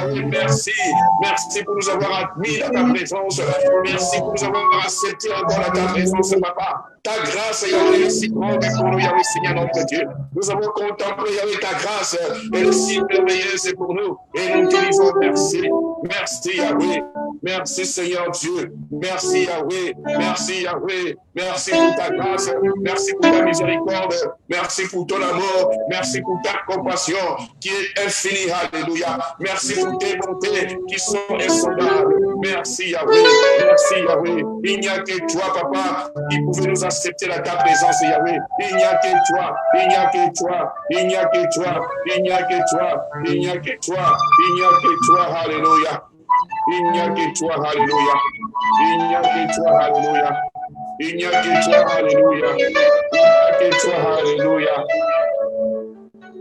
Yahweh, merci. Merci pour nous avoir admis dans ta présence. Merci pour nous avoir accepté encore dans ta présence, papa. Ta grâce, Yahweh, est si grande pour nous, Yahweh, Seigneur notre Dieu. Nous avons contemplé, Yahweh, ta grâce. Elle est si merveilleuse pour nous. Et nous te disons merci. Merci, Yahweh. Merci, Seigneur Dieu. Merci, Yahweh. Merci, Yahweh. Merci pour ta grâce. Merci pour ta miséricorde. Merci pour ton amour. Merci pour ta compassion qui est infinie. Alléluia. Merci pour tes bontés qui sont insondables. Merci, Yahweh. Merci, Yahweh. Il n'y a que toi, papa, qui pouvait nous accepter dans ta présence, Yahweh. Il n'y a que toi. Il n'y a que toi. Il n'y a que toi. Il n'y a que toi. Il n'y a que toi. Il n'y a que toi. Alléluia. Il n'y a que toi, alléluia. Il n'y a que toi, alléluia. Il n'y a que toi, alléluia. Il n'y a que toi, alléluia.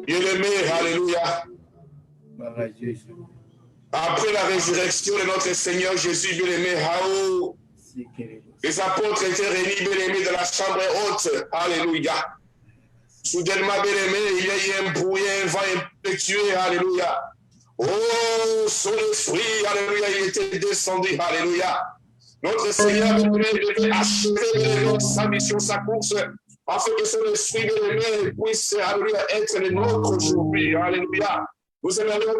Bien-aimé, alléluia. Après la résurrection de notre Seigneur Jésus, bien-aimé, les apôtres étaient réunis, bien-aimés, dans la chambre haute. Alléluia. Soudainement, bien-aimé, il y a eu un bruit, un vent impétueux. Alléluia. Oh, son esprit, alléluia, il était descendu, alléluia. Notre Seigneur devait achever sa mission, sa course, afin que son esprit bien-aimé puisse, alléluia, être le nôtre aujourd'hui, alléluia. Nous aimerions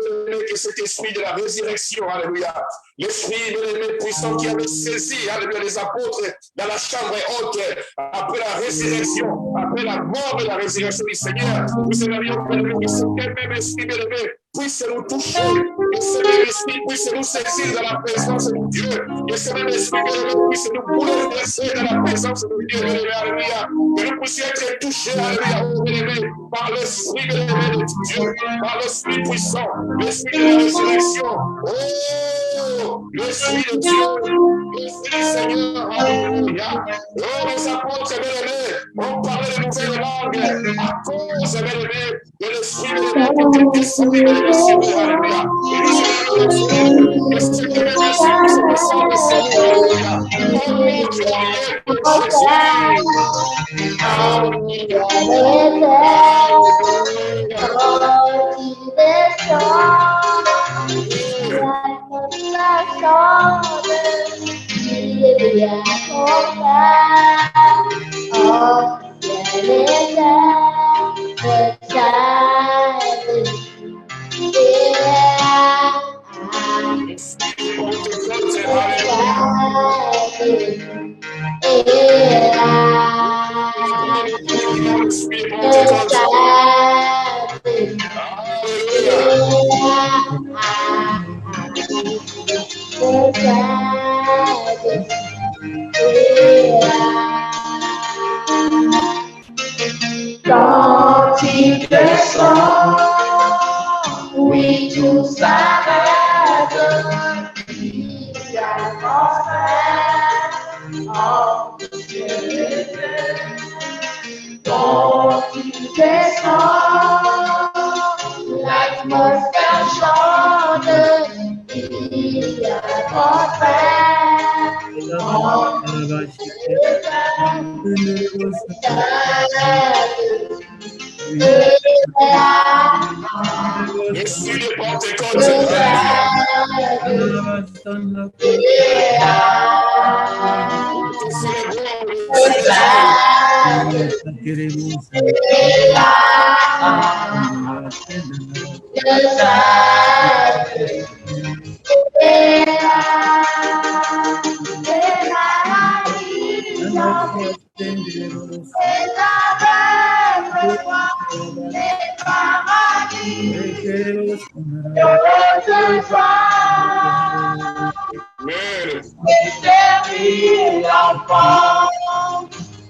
que cet esprit de la résurrection, alléluia, l'esprit bien-aimé puissant qui avait saisi, alléluia, les apôtres dans la chambre haute, après la résurrection, après la mort de la résurrection du Seigneur, nous aimerions que ce même esprit bien-aimé puisse nous toucher, que ce même esprit puisse nous saisir dans la présence de Dieu, que ce même esprit puisse nous bouleverser dans la présence de Dieu, alléluia, que nous puissions être touchés, alléluia, par l'esprit de Dieu, par l'esprit puissant, l'esprit de la résurrection, oh, l'esprit de Dieu, l'esprit du Seigneur, alléluia, oh, les apôtres bien-aimés, on parlait de nouvelles langues, à cause, bien-aimés, de l'esprit qui était descendu de le ciel, alléluia. Et nous allons que ce que les esprits se descendent sur nous, alléluia. Oh, gloire de Jésus. Alléluia. Quand il descend, oui, tout s'arrête, il y a en ciel et terre. Quand il descend, l'atmosphère chante, il y a Esprit de Pentecôte,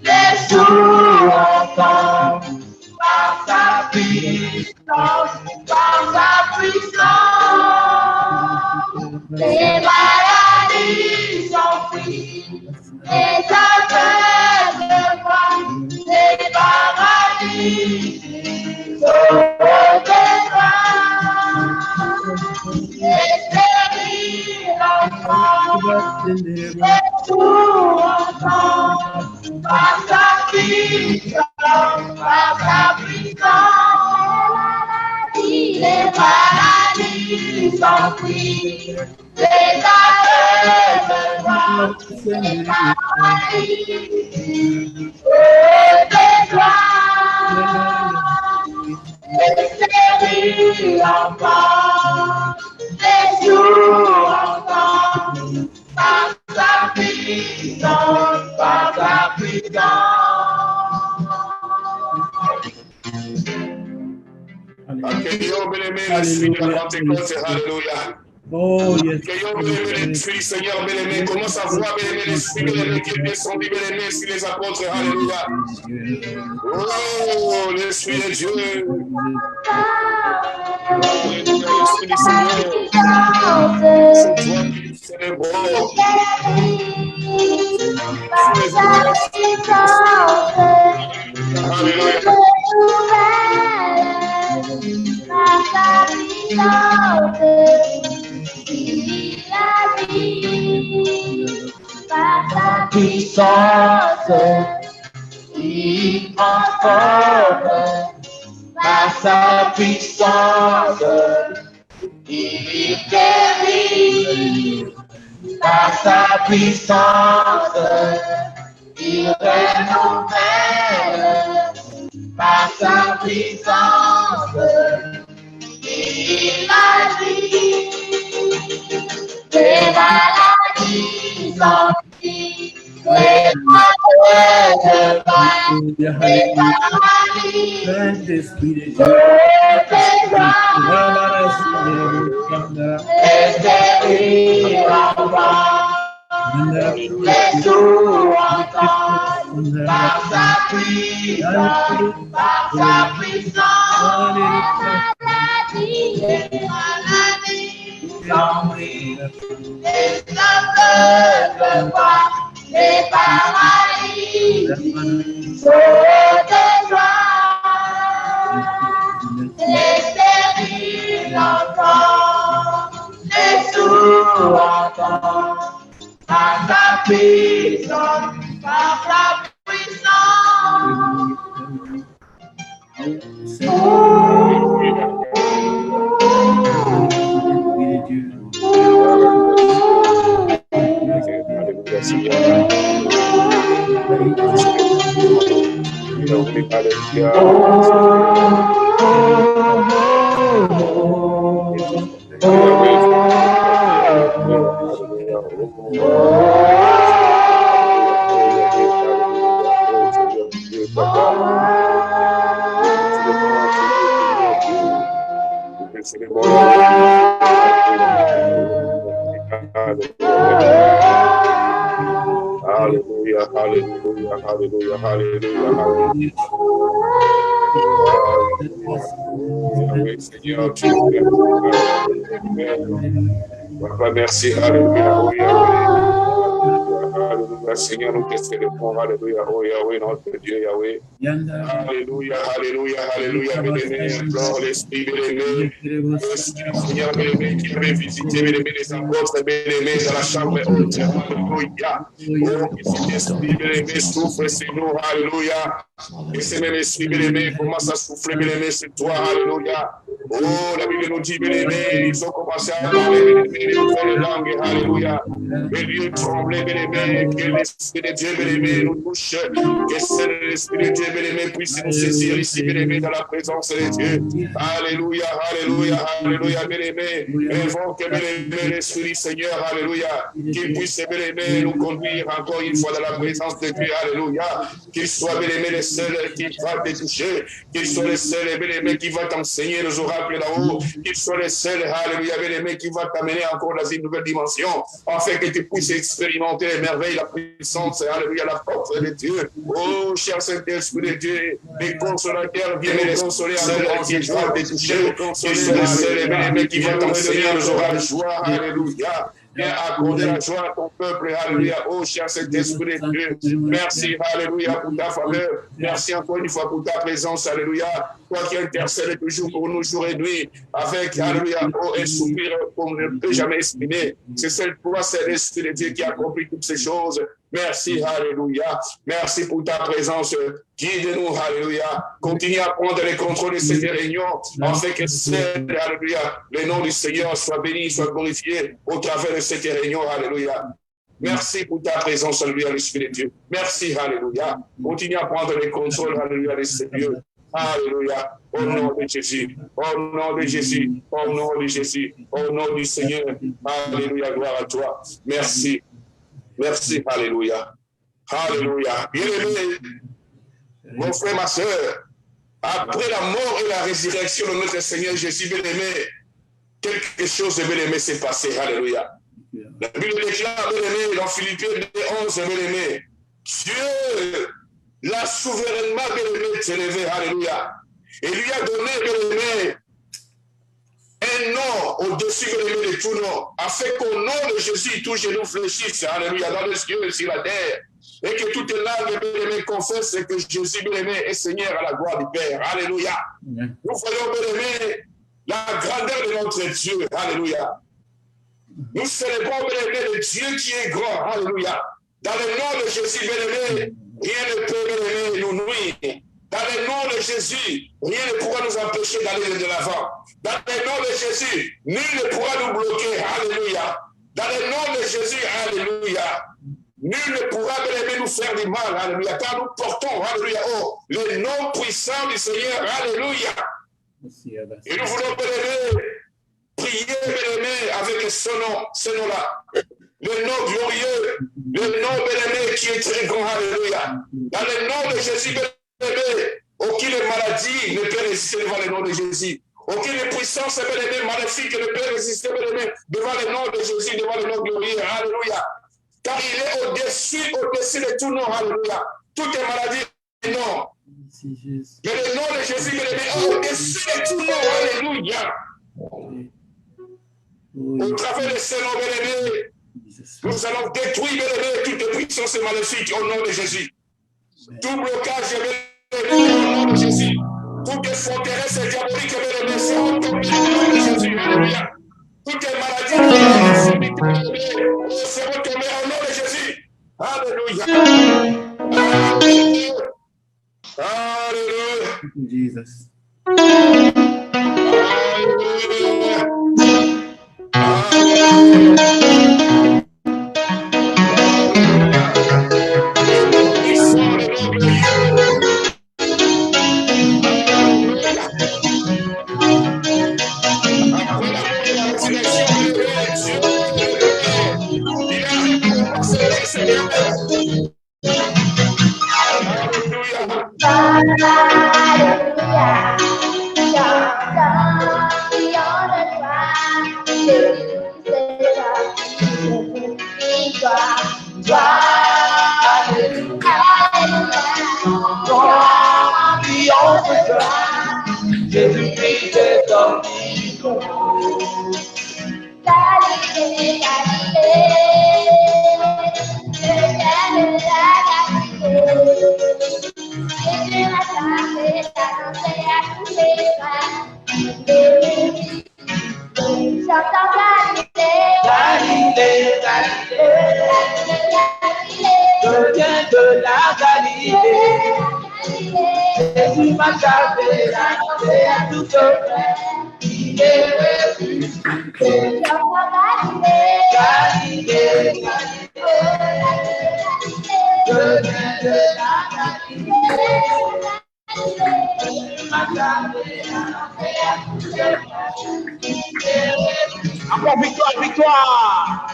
les sourds entendent par sa puissance, les maladies s'enfuient, les aveugles voient, les paradis les stériles entendent, les sourds entendent par sa puissance, les maladies sans prix, les arrêts de séries encore, les jours encore, par sa puissance, par sa puissance. Accueillons, bien-aimé, l'esprit de la Pentecôte, alléluia. Oh, yes. Accueillons, bien-aimé, l'esprit, Seigneur, bien-aimé. Commence à voir, bien-aimé, l'esprit, bien-aimé, qui est descendu, bien-aimé, sur les apôtres, alléluia. Oh, l'esprit de Dieu. Alléluia, l'esprit du Seigneur. C'est toi qui nous célébrons. Alléluia. Par sa puissance, il transforme. Par sa puissance, il guérit. Par sa puissance, il renouvelle. Par sa puissance, il agit. Les maladies s'enfuient, les malheurs de paix, les maladies, les les sourds entendent par sa puissance, par sa puissance, les maladies s'enfuient, les aveugles voient, les paralyses sautent de joie, les stériles entendent, les sourds entendent. Par sa puissance, par sa puissance. Alléluia, alléluia, alléluia, alléluia, alléluia. Seigneur, tu es Papa, merci, alléluia, oh Yahweh. Alléluia, Seigneur, nous te célébrons, alléluia, oh Yahweh, notre Dieu, Yahweh. Alléluia, alléluia, alléluia, bien-aimé, implore l'Esprit, bien-aimé, Seigneur, bien-aimé, qui avait visité, bien-aimé, les apôtres, bien-aimé, dans la chambre haute, alléluia. Oh, que cet esprit, bien-aimé, souffle sur nous, alléluia. Et ce même esprit, bien-aimé, commence à souffler, bien-aimé, sur toi, alléluia. Oh, la Bible nous dit, bien-aimé, ils ont commencé à parler, bien-aimé, les nouvelles langues, alléluia. Et Dieu tremblait, bien-aimé, que l'Esprit de Dieu, bien-aimé, nous touche, que seul l'Esprit de Dieu, bien-aimé, puisse nous saisir ici, bien-aimé, dans la présence de Dieu. Alléluia, alléluia, alléluia, bien-aimé. Invoque, bien-aimé, l'Esprit du Seigneur, alléluia. Qu'il puisse, bien-aimé, nous conduire encore une fois dans la présence de Dieu, alléluia. Qu'il soit, bien-aimé, le seul qui va te toucher, qu'il soit le seul, bien-aimé, qui va t'enseigner les oracles d'en haut, qu'il soit le seul, alléluia, bien-aimé, qui va t'amener encore dans une nouvelle dimension, afin que tu puisses expérimenter les merveilles, la puissance, alléluia, la force de Dieu. Oh, cher Saint-Esprit de Dieu, les consolateurs viennent les consoler, seul qui va te toucher, qu'il soit le seul, bien-aimé, qui va t'enseigner les oracles de joie, alléluia. Viens accorder la joie à ton peuple, alléluia. Oh, cher Saint-Esprit de Dieu, merci, alléluia, pour ta faveur. Merci encore une fois pour ta présence, alléluia. Toi qui intercèdes toujours pour nous, jour et nuit, avec, alléluia, oh, un soupir qu'on ne peut jamais exprimer. C'est seul toi, c'est l'Esprit de Dieu qui accomplit toutes ces choses. Merci, alléluia. Merci pour ta présence. Guide-nous, alléluia. Continue à prendre les contrôles de cette réunion, afin que alléluia, le nom du Seigneur soit béni, soit glorifié au travers de cette réunion, alléluia. Merci pour ta présence, alléluia, l'Esprit de Dieu. Merci, alléluia. Continue à prendre les contrôles, alléluia, de ce Dieu. Alléluia. Au nom de Jésus. Au nom de Jésus. Au nom de Jésus. Au nom du Seigneur. Alléluia. Gloire à toi. Merci. Merci. Alléluia. Alléluia. Bien-aimé, mon frère, ma soeur, après la mort et la résurrection de notre Seigneur Jésus, bien-aimé, quelque chose de bien-aimé s'est passé. Alléluia. La Bible déclare, bien-aimé, dans Philippiens 11, bien-aimé, Dieu l'a souverainement, bien-aimé, élevé, alléluia. Et lui a donné, bien-aimé, un nom au-dessus, bien-aimé, de tout nom, afin qu'au nom de Jésus, tout genou fléchisse, alléluia, dans les cieux et sur la terre, et que toute langue, bien-aimé, confesse que Jésus, bien-aimé, est Seigneur à la gloire du Père, alléluia. Nous voyons, bien-aimé, la grandeur de notre Dieu, alléluia. Nous célébrons, bien-aimé, le Dieu qui est grand, alléluia. Dans le nom de Jésus, bien-aimé, rien ne peut, bien-aimé, nous nuire. Dans le nom de Jésus, rien ne pourra nous empêcher d'aller de l'avant. Dans le nom de Jésus, nul ne pourra nous bloquer, alléluia. Dans le nom de Jésus, alléluia. Nul ne pourra, bien-aimé, nous faire du mal, alléluia. Car nous portons, alléluia, oh, le nom puissant du Seigneur, alléluia. Et nous voulons, bien-aimé, prier, bien-aimé, avec ce nom-là. Le nom glorieux, le nom, bien-aimé, qui est très grand, alléluia. Dans le nom de Jésus, bien-aimé, aucune maladie ne peut résister devant le nom de Jésus. Aucune puissance, bien-aimé, maléfique ne peut résister, bien-aimé, devant le nom de Jésus, devant le nom glorieux, alléluia. Car il est au-dessus de tout nom, alléluia. Toutes les maladies, non. Mais le nom de Jésus, bien-aimé, est au-dessus de tout nom, alléluia. Au travers de ce nom, bien-aimé, nous allons détruire, bien-aimé, toutes les puissances maléfiques au nom de Jésus. Tout blocage, bien-aimé, au nom de Jésus. Toutes les forteresses diaboliques, bien-aimé, seront tombées au nom de Jésus. Alléluia. Toutes les maladies, bien-aimé, seront tombées au nom de Jésus. Alléluia. Alléluia. Alléluia. Jesus. Encore victoire, victoire.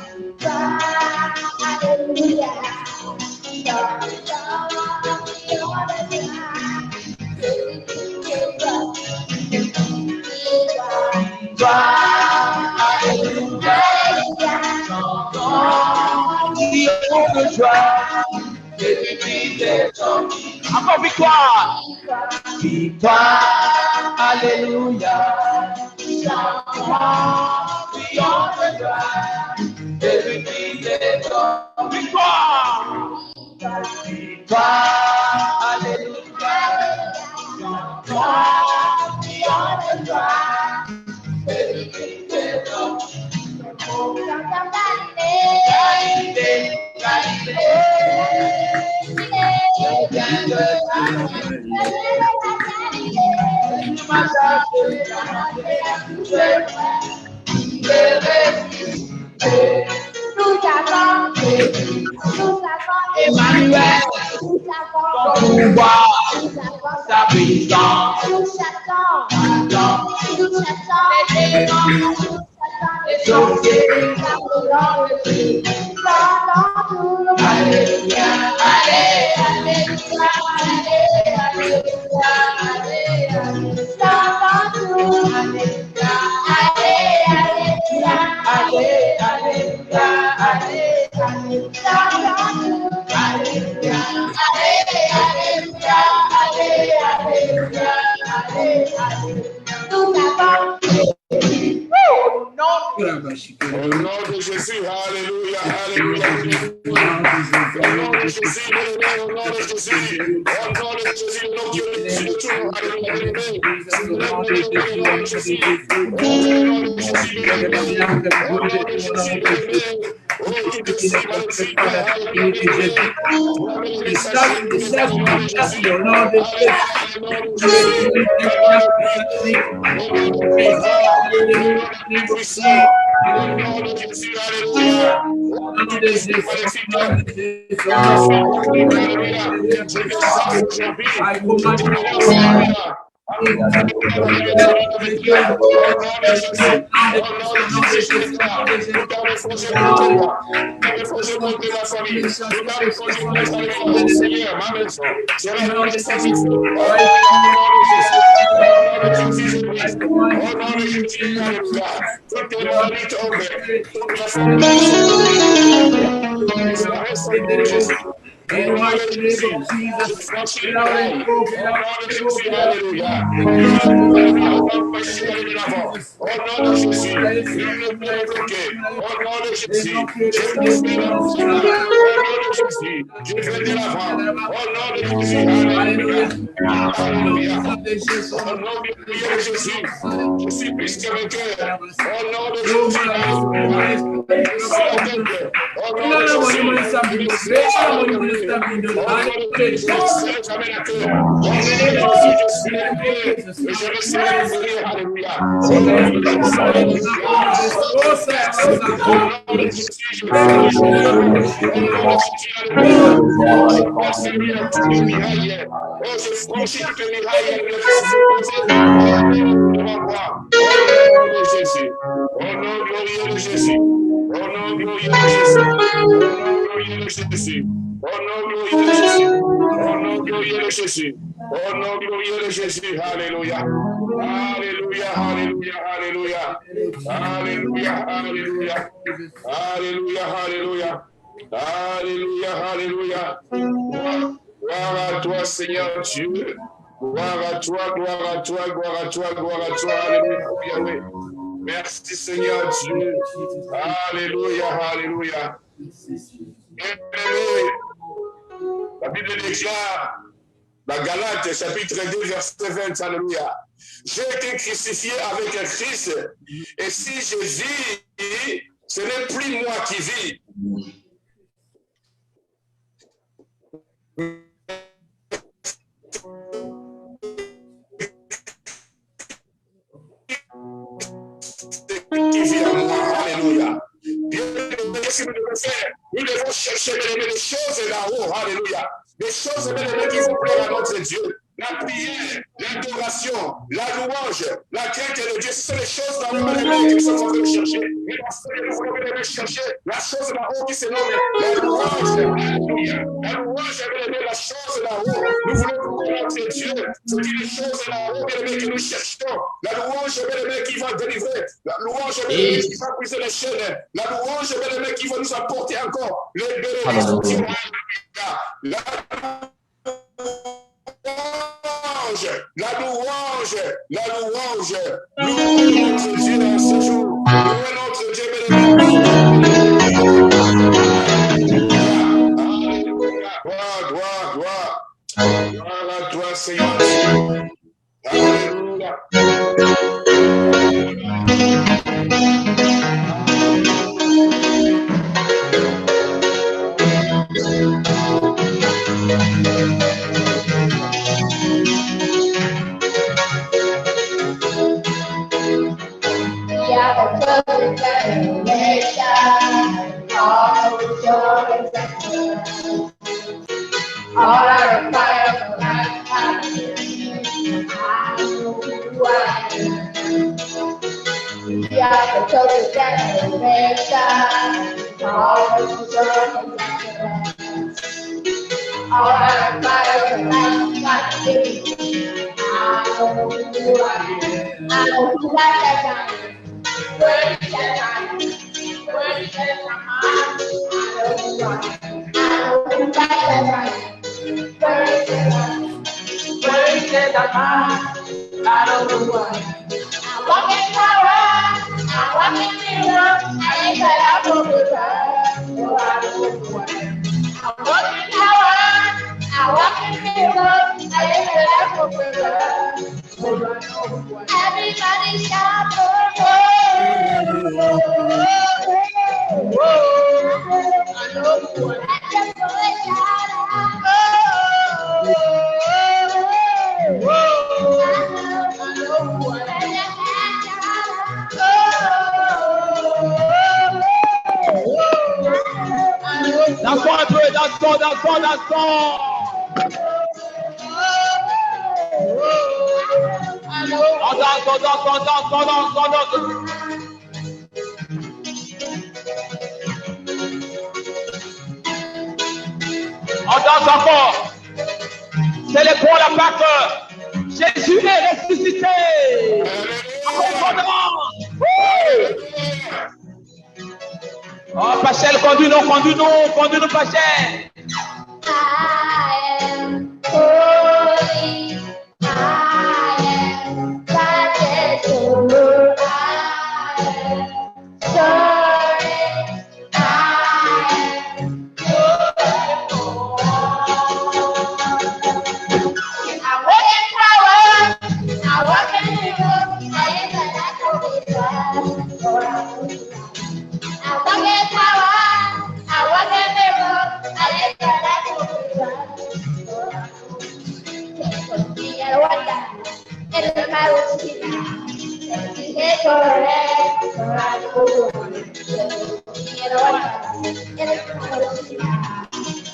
Encore victoire. Victoire, alléluia. Victoire, victoire, alléluia. Emmanuel, ton pouvoir, ta puissance, les sorciers, Alléluia, Au nom de Jésus, alléluia, alléluia. Au nom de Jésus, au nom de Jésus, au nom de Jésus, le nom qui est au-dessus de tout, alléluia, au nom de Jésus, au nom de Jésus, au nom de Jésus, oh, tout est si magnifique, je suis plus que vainqueur. Au nom de Jésus, au nom glorieux de Jésus, alléluia, alléluia, alléluia, alléluia, alléluia, alléluia, alléluia, alléluia, alléluia, alléluia. Gloire à toi, Seigneur Dieu. Gloire à toi, gloire à toi, gloire à toi, gloire à toi. Alléluia. Merci, Seigneur Dieu. Alléluia, alléluia. La Bible déclare, la Galate, chapitre 2, verset 20, alléluia. J'ai été crucifié avec Christ, et si je vis, ce n'est plus moi qui vis. Qui vit en moi, alléluia. Qu'est-ce que nous devons faire? Nous devons chercher les choses là-haut, alléluia. Des choses qui vont plaire à notre Dieu. La prière, l'adoration, la louange, la crainte de Dieu, ce sont les choses dans le que nous sommes en train de chercher. Mais parce que nous voulons chercher la chose là-haut qui se nomme la louange. Alléluia. La louange, la chose là-haut. Nous voulons connaître Dieu. C'est les choses là-haut, bien-aimés, que nous cherchons. La louange, bien-aimé, qui va délivrer. La louange, bien-aimé, qui va briser les chaînes. La louange, bien-aimé, qui va nous apporter encore les bénédictions. La louange, louez notre Dieu en ce jour, louez notre Dieu, alléluia, gloire à toi, Seigneur, alléluia. Everybody shout, That's all, that's all, that's all, that's all. On danse encore. Célébrons la Pâque. Jésus est ressuscité. Oh, Pachel, conduis-nous, Pachel. I am holy. I am blessed. I am sorry. I am beautiful. I walk in power. I walk in miracle. I am the light of the world. I walk in power. I walk in miracle. I am the light of the world. El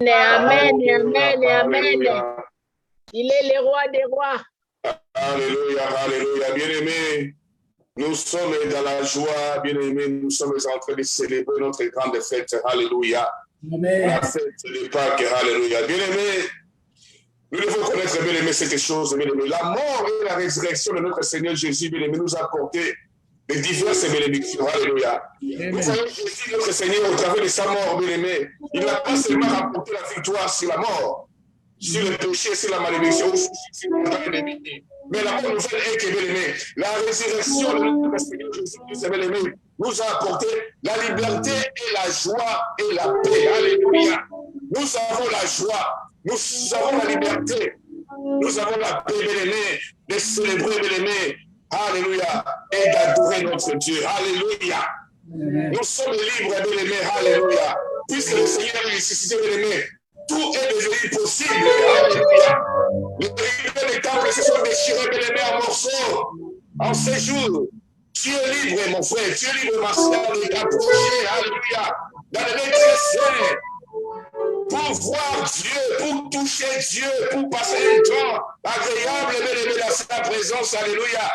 Amen, amen, amen. Il est le roi des rois. Alléluia, alléluia. Bien-aimés, nous sommes dans la joie, bien-aimés, nous sommes en train de célébrer notre grande fête. Alléluia. Amen. La fête de Pâques. Alléluia. Bien-aimés, nous devons connaître, bien-aimés, cette chose, bien-aimés. La mort et la résurrection de notre Seigneur Jésus, bien-aimés, nous a apporté de diverses bénédictions. Alléluia. Nous voyons Jésus, notre Seigneur, au travers de sa mort, bien-aimés. Il n'a pas seulement rapporté la victoire sur la mort, sur le péché, sur la malédiction, sur l'ennemi. Mais la bonne nouvelle est que, bien-aimé, la résurrection de notre Seigneur Jésus, bien-aimé, nous a apporté la liberté et la joie et la paix. Alléluia. Nous avons la joie, nous avons la liberté, nous avons la paix, bien-aimé, de célébrer, bien-aimé. Alléluia. Et d'adorer notre Dieu. Alléluia. Nous sommes libres, bien-aimé. Alléluia. Puisque le Seigneur est ressuscité, bien-aimé, tout est devenu possible. Alléluia. Les rideaux des temples se sont déchirés, bien-aimé, en morceaux. En ces jours, tu es libre, mon frère. Tu es libre, ma soeur, de t'approcher. Alléluia. Dans le très saint, pour voir Dieu, pour toucher Dieu, pour passer un temps agréable, bien-aimé, dans sa présence. Alléluia.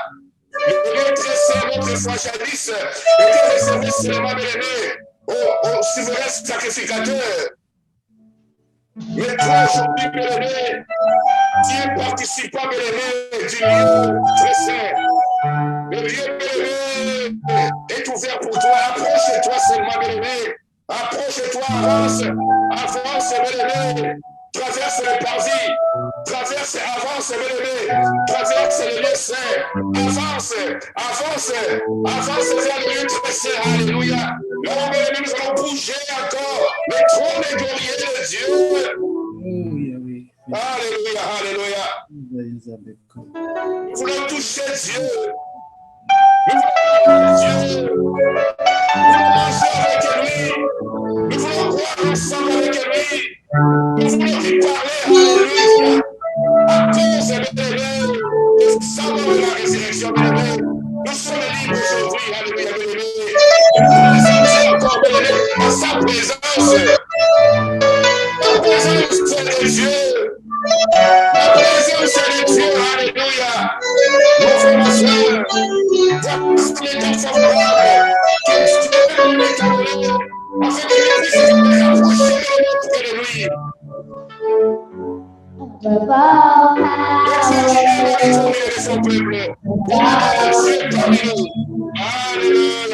Le lieu très saint, notre foi jadis, était réservé seulement, bien-aimé, au souverain sacrificateur. Mais toi, aujourd'hui, bien-aimé, tu es participant, bien-aimé, du lieu très saint. Le lieu, bien-aimé, est ouvert pour toi. Approche-toi seulement, bien-aimé. Approche-toi, avance, bien-aimé. Traverse le parvis, traverse, avance, bien-aimé. Traverse le lieu saint. Avance vers le lieu très saint. Alléluia. Là, bien-aimé, nous allons bouger encore. Le trône est glorieux de Dieu. Alléluia, alléluia. Nous voulons toucher Dieu. Nous voulons Dieu. Nous voulons manger avec lui. Nous voulons boire ensemble avec lui. Nous voulons lui parler. Alléluia. À cause de savoir de la résurrection, bien-aimé. Nous sommes libres aujourd'hui. Alléluia, bien-aimé. Et nous voulons sentir encore, bien-aimé, dans sa présence. La présence de Dieu. La présence de Dieu. Alléluia. Mon frère, ma soeur, voici les temps favorables que Dieu nous est donné afin que nous puissions nous rapprocher de lui. Le Dieu qui est dans les tournées de son peuple. Dieu parmi nous. Alléluia.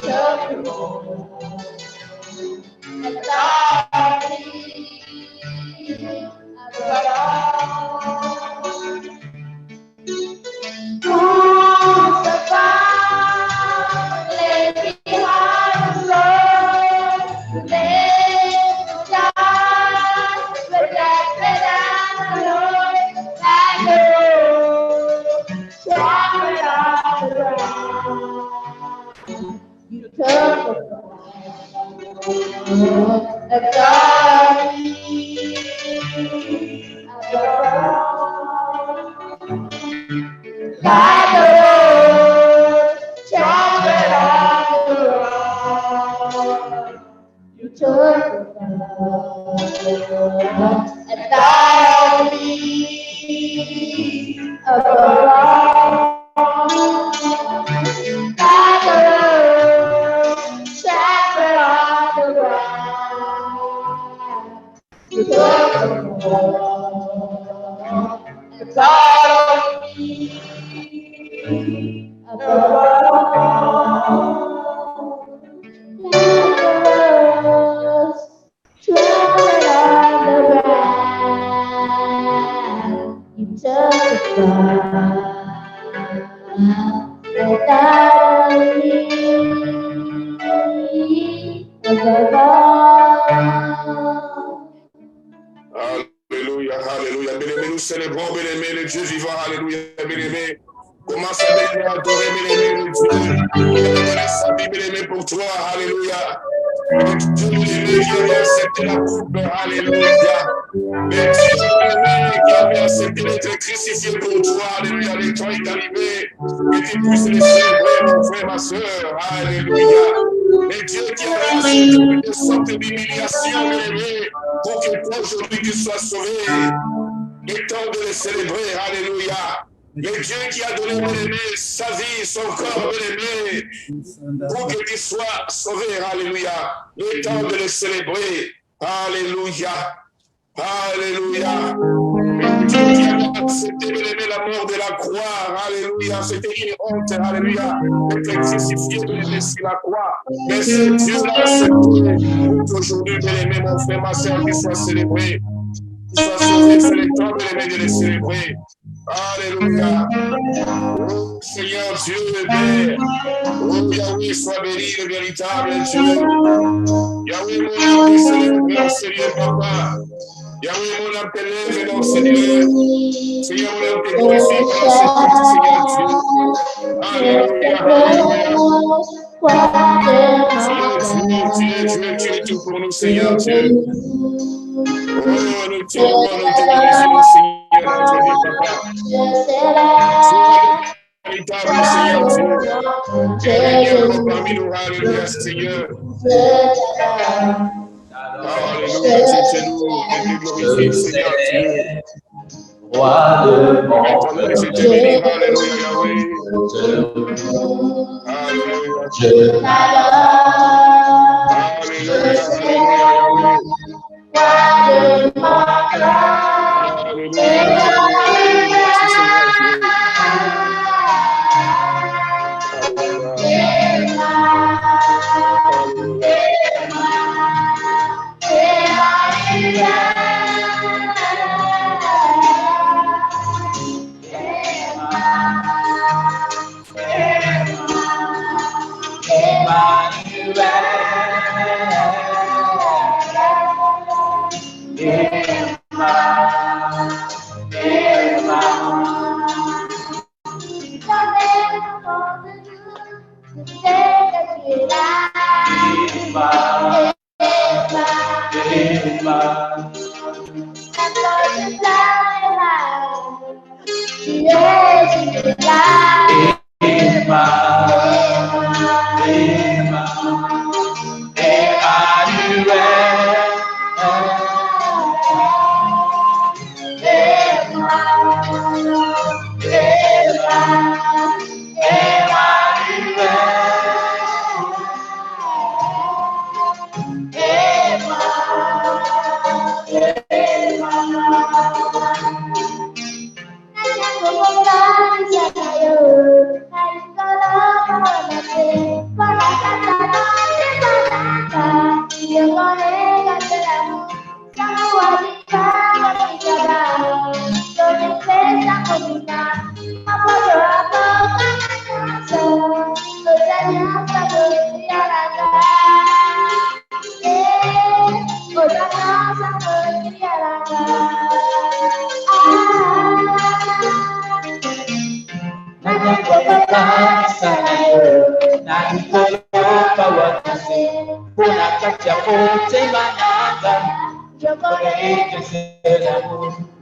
So Conqueror, trumpet on the road. You took the world and died on me above. Conqueror, trumpet on the ground. You took the world and died on me above. Lazarus, trumpet on the ground. You took the crown and died on me above. Alléluia, alléluia. Bien-aimés, nous célébrons, bien-aimés, le Dieu vivant. Alléluia, bien-aimés. Commence à bien adorer, bien-aimés, le Dieu. Il a donné sa vie, bien-aimés, pour toi. Alléluia. Le Dieu, bien-aimé, qui avait accepté la coupe. Alléluia. Le Dieu, bien-aimé, qui avait accepté d'être crucifié pour toi. Alléluia. Le temps est arrivé que tu puisses le célébrer, mon frère, ma soeur. Alléluia. Le Dieu qui avait accepté toutes sortes d'humiliations, bien-aimé, pour que toi aujourd'hui tu sois sauvé. Il est temps de le célébrer, alléluia. Le Dieu qui a donné, bien-aimé, sa vie, son corps, bien-aimé, pour que tu sois sauvé, alléluia. Il est temps de le célébrer, alléluia. Alléluia. Le Dieu qui a accepté, bien-aimé, la mort de la croix, alléluia. C'était une honte, alléluia, d'être crucifié, bien-aimé, sur la croix. Mais ce Dieu l'a accepté pour qu'aujourd'hui, bien-aimé, mon frère, ma soeur, qu'il soit célébré. Qu'il soit sauvé, c'est le temps, bien-aimé, de le célébrer. Alléluia. Oh Seigneur Dieu, Père. Oh Yahweh, sois béni, le véritable Dieu. Yahweh, mon âme, célèbre, Seigneur, Papa. Yahweh, mon âme t'élève, non, Seigneur. Seigneur, mon âme te glorifie, Seigneur Dieu. Alléluia, alléluia. Seigneur Dieu, tu es tout pour nous, Seigneur Dieu. Oh, nous te glorifions, Seigneur, notre Dieu, Papa. Véritable Seigneur Dieu, tu es le parmi nous, alléluia, Seigneur. Alléluia, c'est nous, et te glorifier, Seigneur Dieu. Roi de mon Éternel, je te bénis, alléluia, Yahweh. Alléluia, Je t'adore, alléluia, alléluia, Yahweh. roi de mon cœur. Alléluia, merci Seigneur Dieu.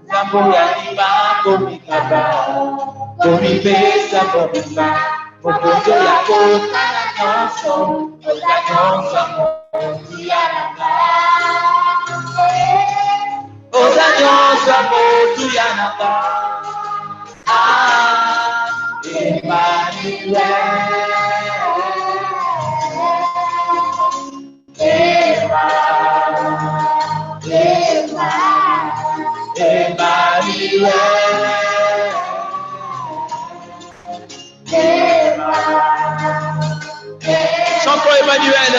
Zamboya Iba, Komikaba, Komibesa, Komimba, Mokojo Yako, Kananyonso, Otanyonso, Motiyanaka. Otanyonso, Motiyanaka. Chantons Emmanuel.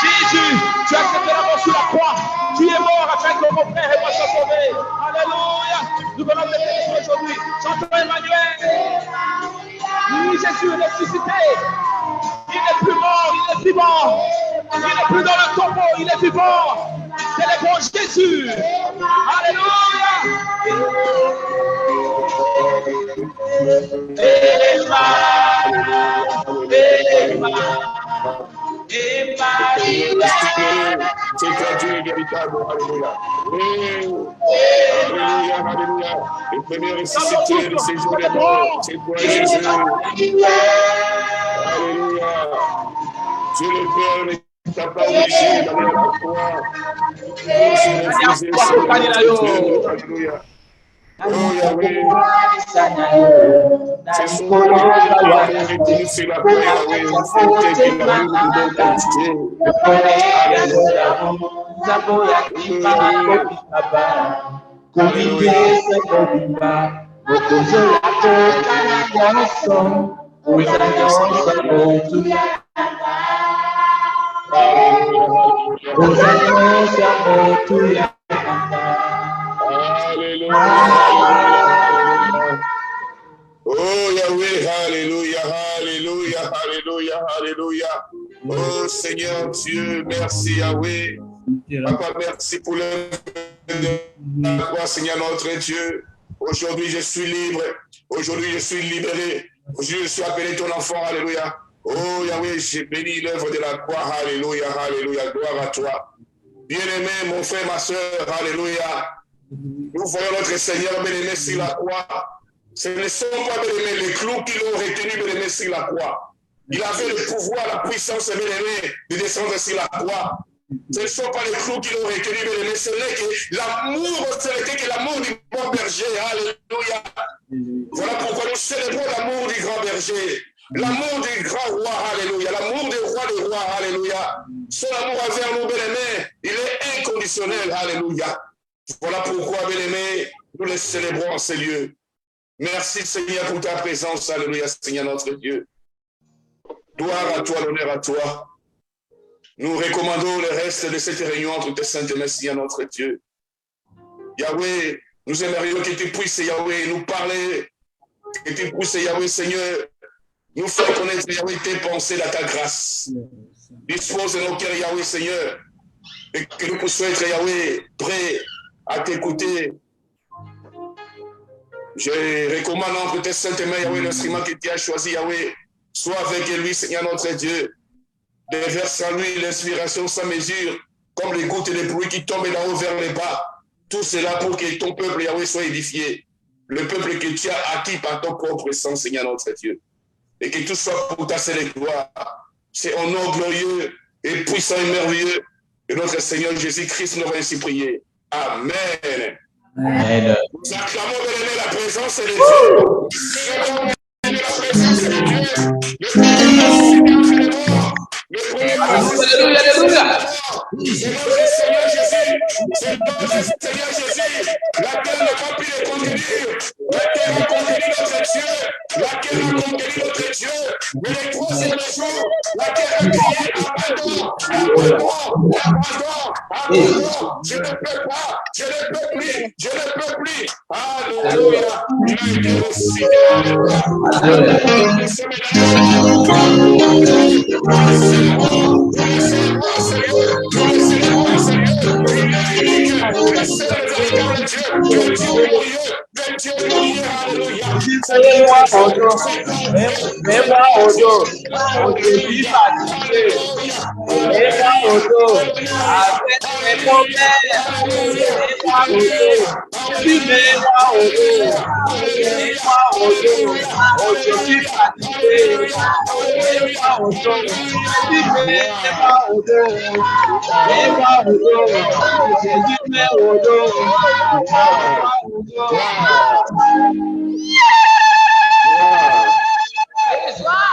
Jésus, tu as accepté la mort sur la croix. Tu es mort afin que mon frère et moi soient sauvés. Alléluia. Nous venons te bénir aujourd'hui. Chantons Emmanuel. Oui, Jésus est ressuscité. Il n'est plus mort, il est vivant. Il n'est plus dans le tombeau, il est vivant. Célébrons Jésus. Alléluia. C'est toi Dieu véritable, alléluia. Alléluia, alléluia. Le premier ressuscité de ces jours de mort, c'est toi Jésus. Alléluia. Dieu le Père ne t'a pas obligé d'aller à la croix. Alléluia. Oh Yahweh, c'est son nom qui est retenu sur la croix, Yahweh, c'est qui l'amour de notre Dieu. Oh Yahweh, alléluia, alléluia, alléluia, alléluia. Oh Seigneur Dieu, merci Yahweh. Papa, merci pour le Seigneur notre Dieu. Aujourd'hui je suis libre. Aujourd'hui je suis libéré. Aujourd'hui je suis appelé ton enfant, alléluia. Oh Yahweh, j'ai béni l'œuvre de la croix, alléluia, alléluia, gloire à toi. Bien-aimé, mon frère, ma soeur, alléluia. Nous voyons notre Seigneur bien-aimé sur la croix. Ce ne sont pas bien-aimé les clous qui l'ont retenu bien-aimé sur la croix. Il avait le pouvoir, la puissance bien-aimé de descendre sur la croix. Ce ne sont pas les clous qui l'ont retenu bien-aimé, ce n'est que l'amour, ce n'était que l'amour du bon berger. Alléluia. Voilà pourquoi nous célébrons l'amour du grand berger. L'amour du grand roi, alléluia. L'amour du roi des rois, alléluia. Son amour envers nous, bien-aimés, il est inconditionnel, alléluia. Voilà pourquoi, bien-aimés, nous les célébrons en ces lieux. Merci, Seigneur, pour ta présence, alléluia, Seigneur notre Dieu. Gloire à toi, l'honneur à toi. Nous recommandons le reste de cette réunion entre tes saintes mains, Seigneur notre Dieu. Yahweh, nous aimerions que tu puisses, Yahweh, nous parler, que tu puisses, Yahweh, Seigneur, nous faire connaître, Yahweh, tes pensées dans ta grâce. Dispose de nos cœurs, Yahweh, Seigneur, et que nous puissions être, Yahweh, prêts à t'écouter. Je recommande entre tes saintes mains, Yahweh, l'instrument que tu as choisi, Yahweh. Sois avec lui, Seigneur notre Dieu. Déverse en lui l'inspiration sans mesure, comme les gouttes de pluie qui tombent d'en haut vers les bas. Tout cela pour que ton peuple, Yahweh, soit édifié. Le peuple que tu as acquis par ton propre sang, Seigneur notre Dieu. Et que tout soit pour ta seule gloire. C'est au nom glorieux et puissant et merveilleux de notre Seigneur Jésus-Christ, nous avons ainsi prié. Amen. Amen. Nous acclamons bien la présence de Dieu. La présence de Dieu. Le premier Alléluia, alléluia. C'est notre Seigneur Jésus. C'est notre Seigneur Jésus. La terre n'a pas pu le contenir. La terre a contenu notre Dieu. La terre a contenu notre Dieu. Mais les troisième jour, la terre a crié abandon, abandon, abandon, abandon. Je ne peux pas, je ne peux plus, je ne peux plus. Alléluia. Il a été ressuscité. Dieu est lié, alléluia. Mets-moi au dos. Mets-moi au dos. On te dit fatigué. Mets-moi au dos. Avec mes problèmes. Mets-moi au dos. Mets-moi au dos. Mets-moi au dos. On te dit fatigué. Mets-moi au dos. Mets-moi au dos. Mets-moi au dos. On te dit mets au dos. Mets-moi au dos.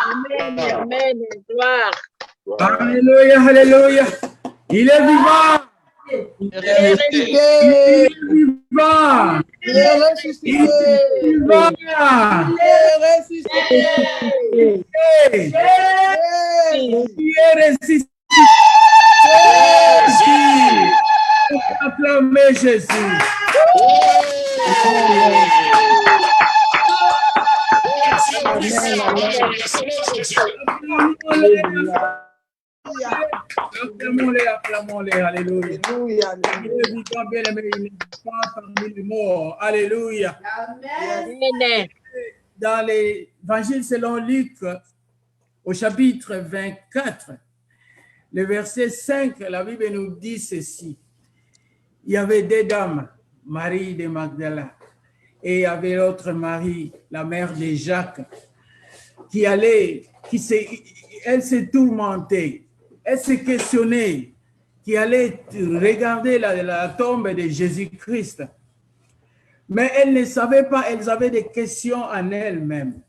Amen, amen, gloire. Alléluia, alléluia. Il est vivant. Il est ressuscité. Il est vivant. Il est ressuscité. Il est vivant. Il est ressuscité. Il est ressuscité. Acclamez Jésus. Acclamons-les, alléluia. Il est vivant, bien-aimé, il est vivant parmi les morts. Alléluia. Amen. Dans l'évangile selon Luc, au chapitre 24, le verset 5, la Bible nous dit ceci. Il y avait deux dames, Marie de Magdala, et il y avait l'autre Marie, la mère de Jacques, elle se tourmentait, elle se questionnait, qui allait regarder la tombe de Jésus-Christ. Mais elles ne savaient pas, elles avaient des questions en elles-mêmes.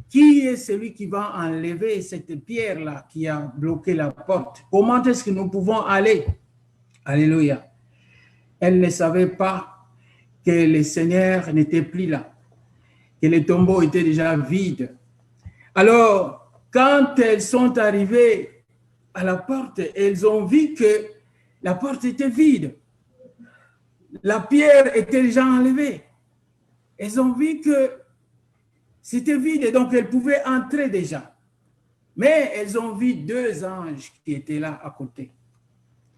Qui est celui qui va enlever cette pierre-là qui a bloqué la porte? Comment est-ce que nous pouvons aller? Alléluia. Elles ne savaient pas que le Seigneur n'était plus là, que le tombeau était déjà vide. Alors, quand elles sont arrivées à la porte, elles ont vu que la porte était vide. La pierre était déjà enlevée. Elles ont vu que c'était vide et donc elles pouvaient entrer déjà. Mais elles ont vu deux anges qui étaient là à côté.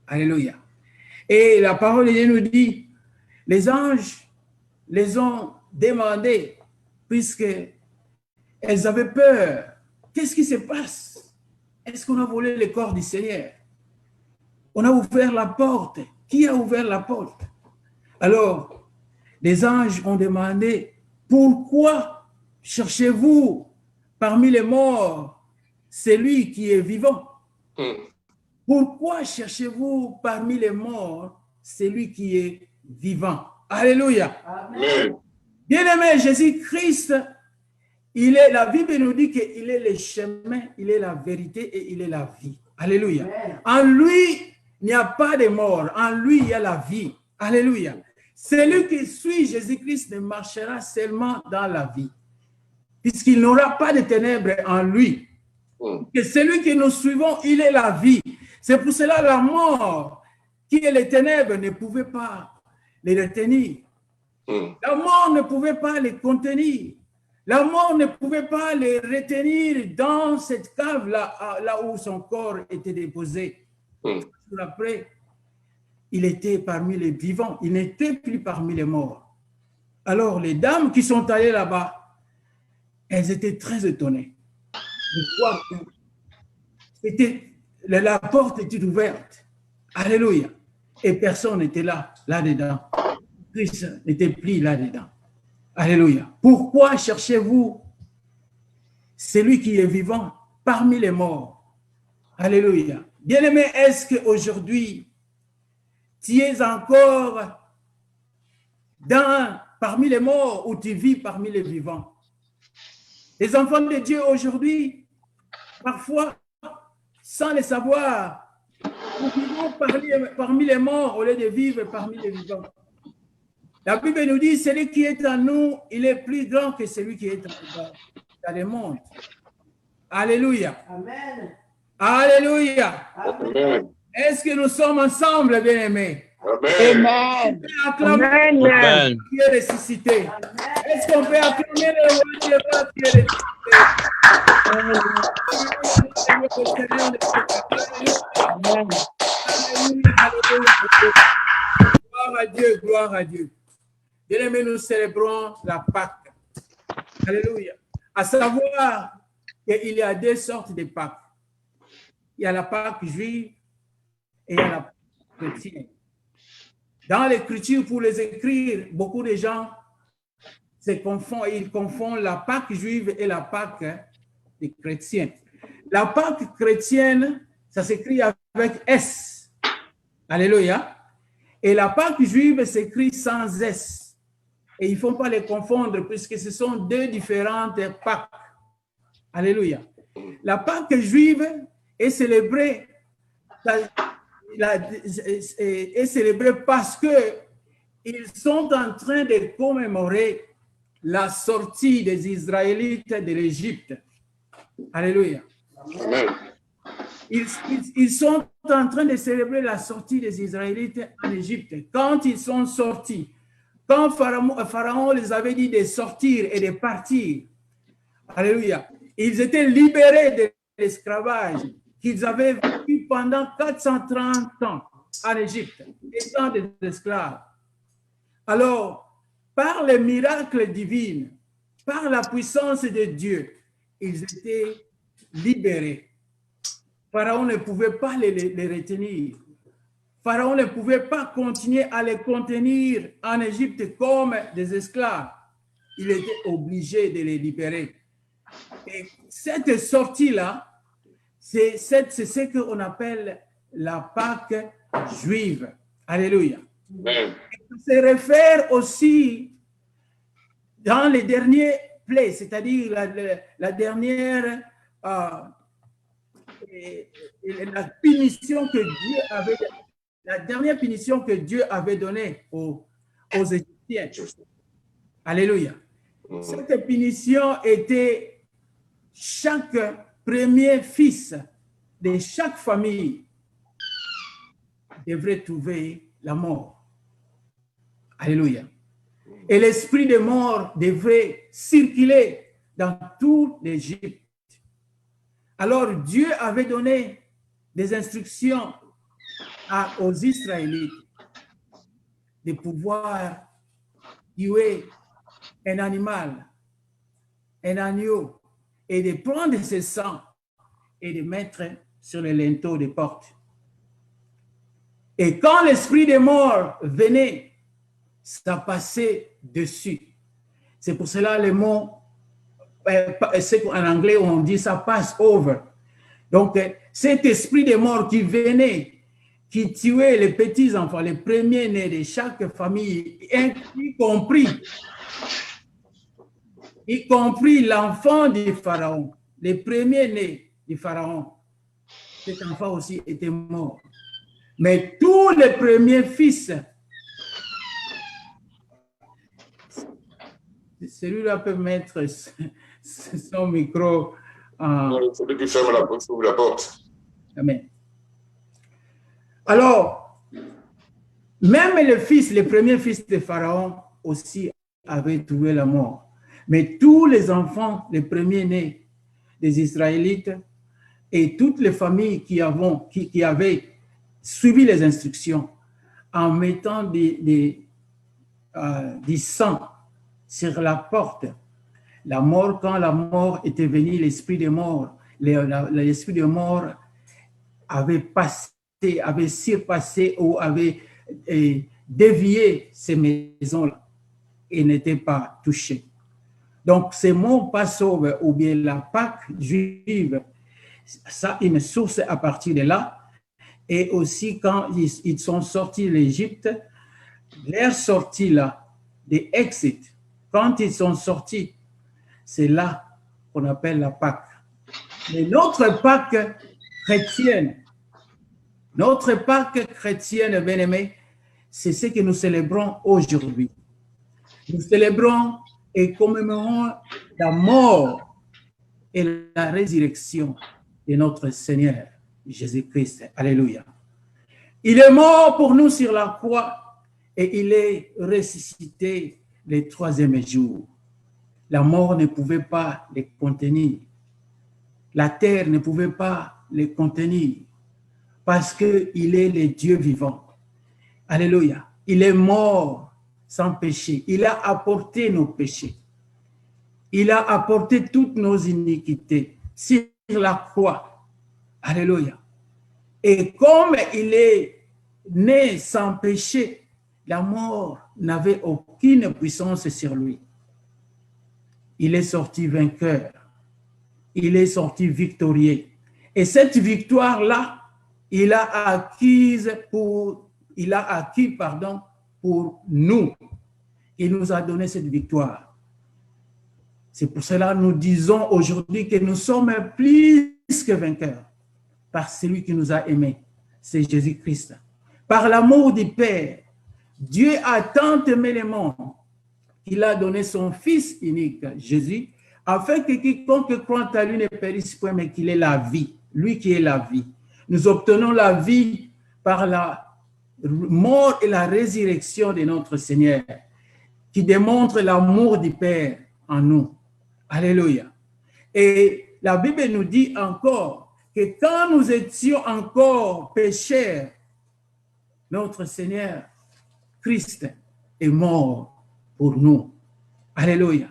Alléluia. Et la parole de Dieu nous dit, les anges les ont demandé, puisque elles avaient peur. Qu'est-ce qui se passe? Est-ce qu'on a volé le corps du Seigneur? On a ouvert la porte. Qui a ouvert la porte? Alors, les anges ont demandé, pourquoi cherchez-vous parmi les morts celui qui est vivant? Pourquoi cherchez-vous parmi les morts celui qui est vivant? Alléluia. Amen. Bien-aimé, Jésus-Christ, la Bible nous dit qu'il est le chemin, il est la vérité et il est la vie. Alléluia. Amen. En lui, il n'y a pas de mort. En lui, il y a la vie. Alléluia. Celui qui suit Jésus-Christ ne marchera seulement dans la vie, puisqu'il n'aura pas de ténèbres en lui. Que celui que nous suivons, il est la vie. C'est pour cela la mort, qui est les ténèbres, ne pouvait pas les retenir. La mort ne pouvait pas les contenir. La mort ne pouvait pas les retenir dans cette cave-là, là où son corps était déposé. Après, il était parmi les vivants. Il n'était plus parmi les morts. Alors, les dames qui sont allées là-bas, elles étaient très étonnées de voir que la porte était ouverte. Alléluia. Et personne n'était là-dedans. Christ n'était plus là-dedans. Alléluia. Pourquoi cherchez-vous celui qui est vivant parmi les morts? Alléluia. Bien-aimé, est-ce qu'aujourd'hui, tu es encore parmi les morts ou tu vis parmi les vivants? Les enfants de Dieu aujourd'hui, parfois, sans le savoir, nous vivons parmi les morts au lieu de vivre parmi les vivants. La Bible nous dit, celui qui est en nous, il est plus grand que celui qui est dans le monde. Alléluia. Amen. Alléluia. Amen. Est-ce que nous sommes ensemble, bien-aimés? Amen. Amen. Acclamons Amen. qui est ressuscité. Est-ce qu'on peut acclamer le roi qui est ressuscité? Gloire à Dieu, gloire à Dieu. Bien-aimés, nous célébrons la Pâque. Alléluia. À savoir qu'il y a deux sortes de Pâques. Il y a la Pâque juive et il y a la Pâque chrétienne. Dans l'écriture, pour les écrire, beaucoup de gens ils confondent la Pâque juive et la Pâque des chrétiens. La Pâque chrétienne, ça s'écrit avec S. Alléluia. Et la Pâque juive s'écrit sans S. Et il ne faut pas les confondre puisque ce sont deux différentes Pâques. Alléluia. La Pâque juive est célébrée, parce qu'ils sont en train de commémorer la sortie des Israélites de l'Égypte. Alléluia. Amen. Ils sont en train de célébrer la sortie des Israélites en Égypte. Quand ils sont sortis, quand Pharaon les avait dit de sortir et de partir, alléluia, ils étaient libérés de l'esclavage qu'ils avaient vécu pendant 430 ans en Égypte, étant des esclaves. Alors, par les miracles divins, par la puissance de Dieu, ils étaient libérés. Pharaon ne pouvait pas les retenir. Pharaon ne pouvait pas continuer à les contenir en Égypte comme des esclaves. Il était obligé de les libérer. Et cette sortie-là, c'est ce qu'on appelle la Pâque juive. Alléluia. Amen. Ça se réfère aussi dans les derniers plaies, c'est-à-dire la dernière la punition que Dieu avait, la dernière punition que Dieu avait donnée aux Égyptiens. Alléluia. Cette punition était chaque premier fils de chaque famille devrait trouver la mort. Alléluia. Et l'esprit de mort devrait circuler dans toute l'Égypte. Alors Dieu avait donné des instructions aux Israélites de pouvoir tuer un animal, un agneau, et de prendre ce sang et de mettre sur les linteaux des portes. Et quand l'esprit de mort venait, ça passait dessus. C'est pour cela le mot, en anglais on dit ça passe over. Donc cet esprit de mort qui venait, qui tuait les petits enfants, les premiers-nés de chaque famille, y compris l'enfant du Pharaon, les premiers-nés du Pharaon, cet enfant aussi était mort. Mais tous les premiers fils, celui-là peut mettre son micro en... Celui qui ferme la porte. Amen. Alors, même les premiers fils de Pharaon aussi avaient trouvé la mort. Mais tous les enfants, les premiers-nés des Israélites et toutes les familles qui avaient suivi les instructions en mettant du sang sur la porte, la mort, quand la mort était venue, l'esprit de mort, l'esprit de mort avait passé, avait surpassé ou avait dévié ces maisons-là et n'était pas touché. Donc, ce mot Passover ou bien la Pâque juive, ça a une source à partir de là. Et aussi, quand ils sont sortis de l'Égypte, leur sortie là, des exit, quand ils sont sortis, c'est là qu'on appelle la Pâque. Mais notre Pâque chrétienne, bien-aimés, c'est ce que nous célébrons aujourd'hui. Nous célébrons et commémorons la mort et la résurrection de notre Seigneur Jésus-Christ. Alléluia. Il est mort pour nous sur la croix et il est ressuscité le troisième jour. La mort ne pouvait pas les contenir. La terre ne pouvait pas les contenir parce qu'il est le Dieu vivant. Alléluia. Il est mort sans péché. Il a apporté nos péchés. Il a apporté toutes nos iniquités sur la croix. Alléluia. Et comme il est né sans péché, la mort n'avait aucune puissance sur lui. Il est sorti vainqueur. Il est sorti victorieux. Et cette victoire-là, il a acquis pour nous. Il nous a donné cette victoire. C'est pour cela que nous disons aujourd'hui que nous sommes plus que vainqueurs par celui qui nous a aimés, c'est Jésus-Christ. Par l'amour du Père, Dieu a tant aimé le monde qu'il a donné son Fils unique, Jésus, afin que quiconque croit à lui ne périsse point, mais qu'il ait la vie, lui qui est la vie. Nous obtenons la vie par la mort et la résurrection de notre Seigneur, qui démontre l'amour du Père en nous. Alléluia. Et la Bible nous dit encore que quand nous étions encore pécheurs, notre Seigneur Christ est mort pour nous. Alléluia.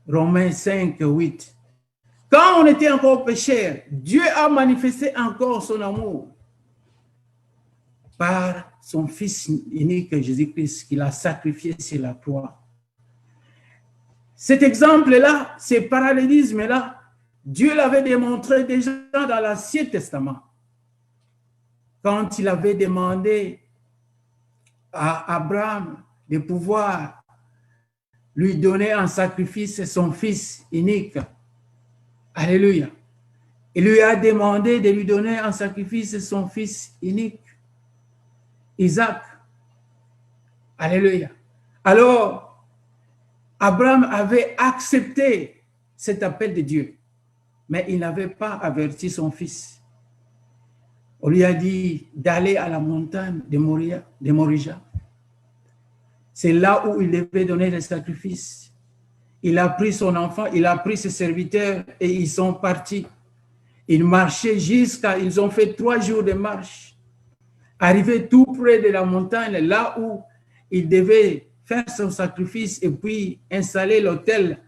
Romains 5, 8. Quand on était encore pécheurs, Dieu a manifesté encore son amour par son Fils unique Jésus-Christ qu'il a sacrifié sur la croix. Cet exemple-là, ce parallélisme-là, Dieu l'avait démontré déjà dans l'Ancien Testament. Quand il avait demandé à Abraham de pouvoir lui donner en sacrifice son fils unique. Alléluia. Il lui a demandé de lui donner en sacrifice son fils unique, Isaac. Alléluia. Alors, Abraham avait accepté cet appel de Dieu, mais il n'avait pas averti son fils. On lui a dit d'aller à la montagne de Morija. C'est là où il devait donner le sacrifice. Il a pris son enfant, il a pris ses serviteurs et ils sont partis. Ils marchaient ils ont fait 3 jours de marche. Arrivé tout près de la montagne, là où il devait faire son sacrifice et puis installer l'autel,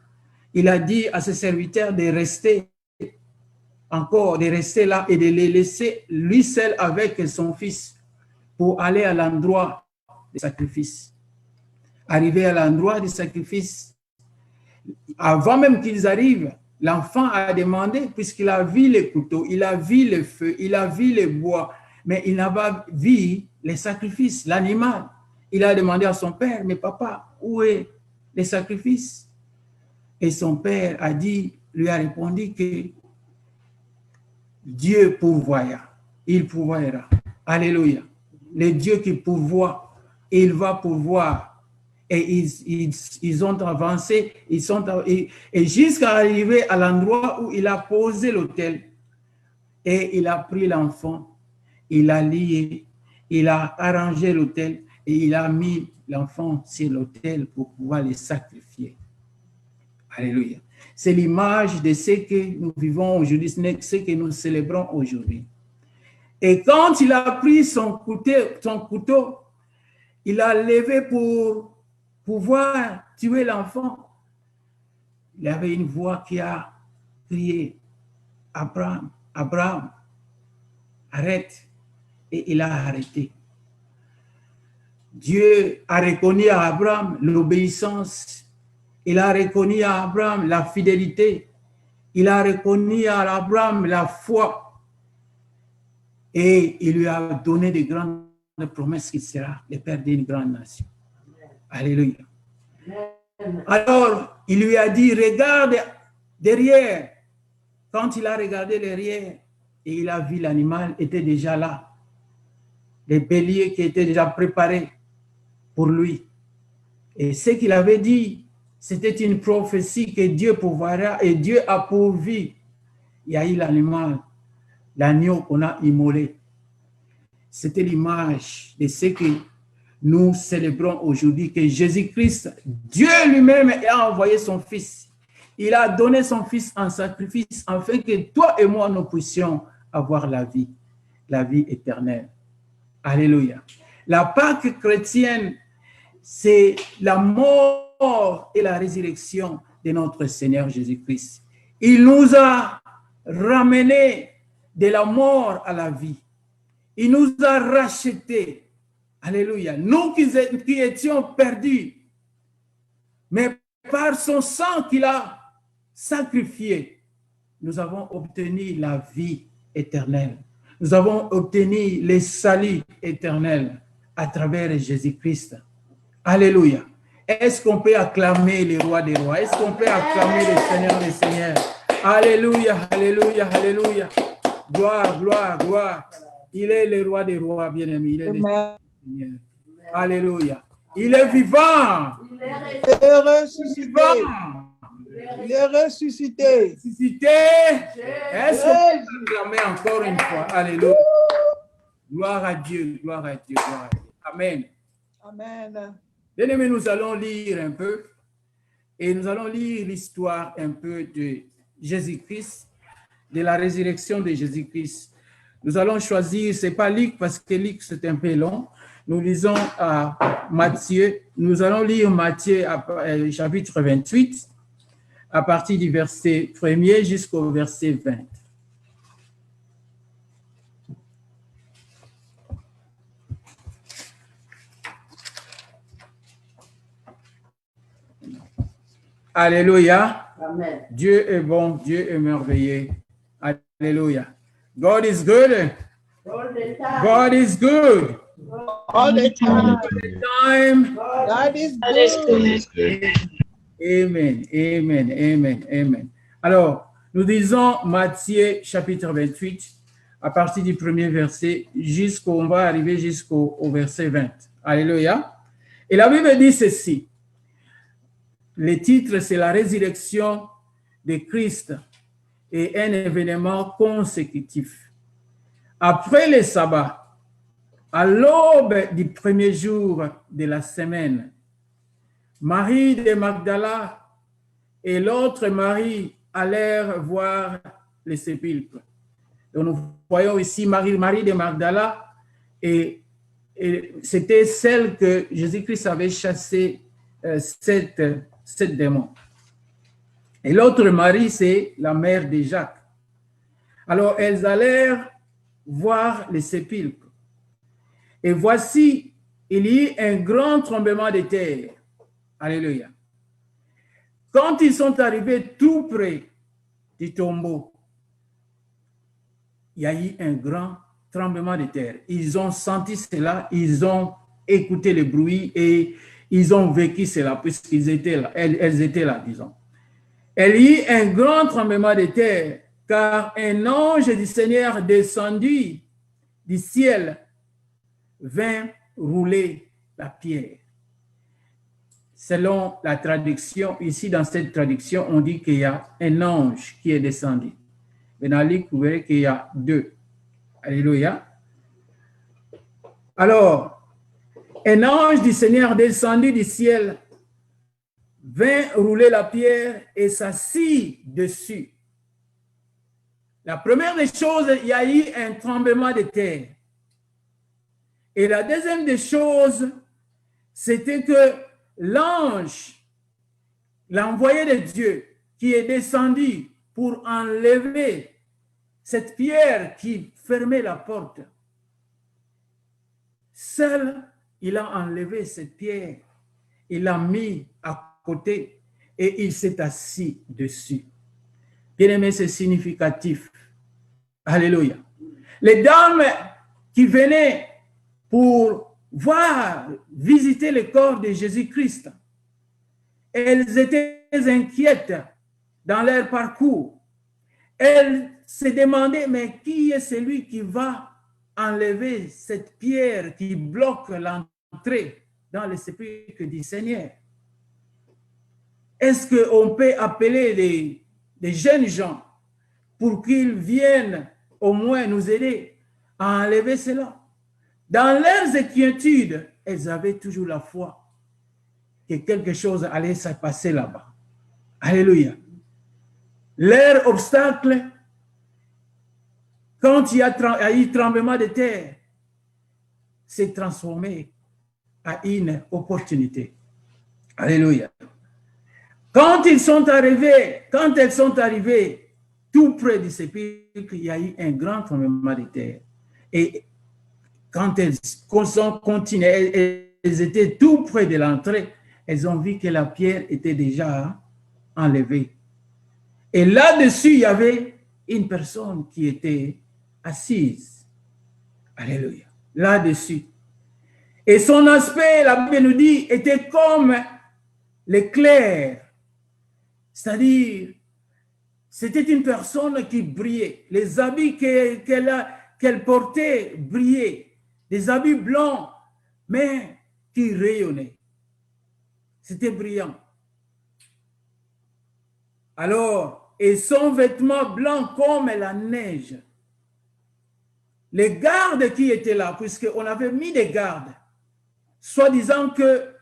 il a dit à ses serviteurs de rester là et de les laisser lui seul avec son fils pour aller à l'endroit du sacrifice. Arrivé à l'endroit du sacrifice, avant même qu'ils arrivent, l'enfant a demandé, puisqu'il a vu les couteaux, il a vu le feu, il a vu le bois, mais il n'a pas vu les sacrifices, l'animal. Il a demandé à son père, mais papa, où est les sacrifices? Et son père lui a répondu que Dieu pourvoira, il pourvoira. Alléluia. Le Dieu qui pourvoit, il va pourvoir. Et ils ont avancé, et jusqu'à arriver à l'endroit où il a posé l'autel. Et il a pris l'enfant, il l'a lié, il a arrangé l'autel et il a mis l'enfant sur l'autel pour pouvoir le sacrifier. Alléluia. C'est l'image de ce que nous vivons aujourd'hui, ce que nous célébrons aujourd'hui. Et quand il a pris son couteau, il a levé pour pouvoir tuer l'enfant. Il y avait une voix qui a crié, Abraham, Abraham, arrête. Et il a arrêté. Dieu a reconnu à Abraham l'obéissance. Il a reconnu à Abraham la fidélité. Il a reconnu à Abraham la foi. Et il lui a donné de grandes promesses qu'il sera le père d'une grande nation. Alléluia. Alors, il lui a dit, regarde derrière. Quand il a regardé derrière, et il a vu l'animal était déjà là. Les béliers qui étaient déjà préparés pour lui. Et ce qu'il avait dit, c'était une prophétie que Dieu pourvoira, et Dieu a pourvu. Il y a eu l'animal, l'agneau qu'on a immolé. C'était l'image de ce que nous célébrons aujourd'hui, que Jésus-Christ, Dieu lui-même a envoyé son Fils. Il a donné son Fils en sacrifice afin que toi et moi, nous puissions avoir la vie éternelle. Alléluia. La Pâque chrétienne c'est la mort et la résurrection de notre Seigneur Jésus-Christ. Il nous a ramenés de la mort à la vie. Il nous a rachetés. Alléluia. Nous qui étions perdus, mais par son sang qu'il a sacrifié, nous avons obtenu la vie éternelle. Nous avons obtenu le salut éternel à travers Jésus-Christ. Alléluia. Est-ce qu'on peut acclamer le roi des rois? Est-ce qu'on peut acclamer le Seigneur des seigneurs? Alléluia, alléluia, alléluia. Gloire, gloire, gloire. Il est le roi des rois, bien-aimé. Il est le Seigneur. Alléluia. Il est vivant. Il est ressuscité. Il est ressuscité. Ressuscité. Est-ce qu'on peut acclamer encore une fois? Alléluia. Gloire à Dieu, gloire à Dieu, gloire à Dieu. Amen. Amen. Bien-aimés, nous allons lire un peu et nous allons lire l'histoire un peu de Jésus-Christ, de la résurrection de Jésus-Christ. Nous allons choisir, ce n'est pas Luc parce que Luc c'est un peu long. Nous lisons à Matthieu. Nous allons lire Matthieu chapitre 28 à partir du verset 1er jusqu'au verset 20. Alléluia. Amen. Dieu est bon, Dieu est merveilleux. Alléluia. God is good. God is good. All the time. All the time. God is good. Amen, amen, amen, amen. Alors, nous disons Matthieu chapitre 28, à partir du premier verset, on va arriver jusqu'au verset 20. Alléluia. Et la Bible dit ceci. Le titre, c'est la résurrection de Christ et un événement consécutif. Après le sabbat, à l'aube du premier jour de la semaine, Marie de Magdala et l'autre Marie allèrent voir le sépulcre. Donc nous voyons ici Marie de Magdala et c'était celle que Jésus-Christ avait chassé sept démons. Et l'autre Marie, c'est la mère de Jacques. Alors, elles allèrent voir le sépulcre. Et voici, il y eut un grand tremblement de terre. Alléluia. Quand ils sont arrivés tout près du tombeau, il y a eu un grand tremblement de terre. Ils ont senti cela, ils ont écouté le bruit et ils ont vécu cela puisqu'ils étaient là, elles étaient là, disons. Il y eut un grand tremblement de terre, car un ange du Seigneur descendu du ciel vint rouler la pierre. Selon la traduction, ici dans cette traduction, on dit qu'il y a un ange qui est descendu. Mais dans Luc, vous verrez qu'il y a deux. Alléluia. Alors, un ange du Seigneur descendu du ciel vint rouler la pierre et s'assit dessus. La première des choses, il y a eu un tremblement de terre. Et la deuxième des choses, c'était que l'ange, l'envoyé de Dieu, qui est descendu pour enlever cette pierre qui fermait la porte, seul, il a enlevé cette pierre, il l'a mis à côté et il s'est assis dessus. Bien-aimé, c'est significatif. Alléluia. Les dames qui venaient pour voir, visiter le corps de Jésus-Christ, elles étaient inquiètes dans leur parcours. Elles se demandaient, mais qui est celui qui va enlever cette pierre qui bloque l'entrée dans le sépulcre du Seigneur? Est-ce qu'on peut appeler des jeunes gens pour qu'ils viennent au moins nous aider à enlever cela? Dans leurs inquiétudes, elles avaient toujours la foi que quelque chose allait se passer là-bas. Alléluia. Leur obstacle, quand il y a eu tremblement de terre, s'est transformé à une opportunité. Alléluia. Quand elles sont arrivées tout près du sépulcre, il y a eu un grand tremblement de terre. Et quand elles ont continué, elles étaient tout près de l'entrée, elles ont vu que la pierre était déjà enlevée. Et là-dessus, il y avait une personne qui était assise. Alléluia. Là-dessus. Et son aspect, la Bible nous dit, était comme l'éclair. C'est-à-dire, c'était une personne qui brillait. Les habits qu'elle portait brillaient. Des habits blancs, mais qui rayonnaient. C'était brillant. Alors, et son vêtement blanc comme la neige. Les gardes qui étaient là, puisqu'on avait mis des gardes, soi-disant que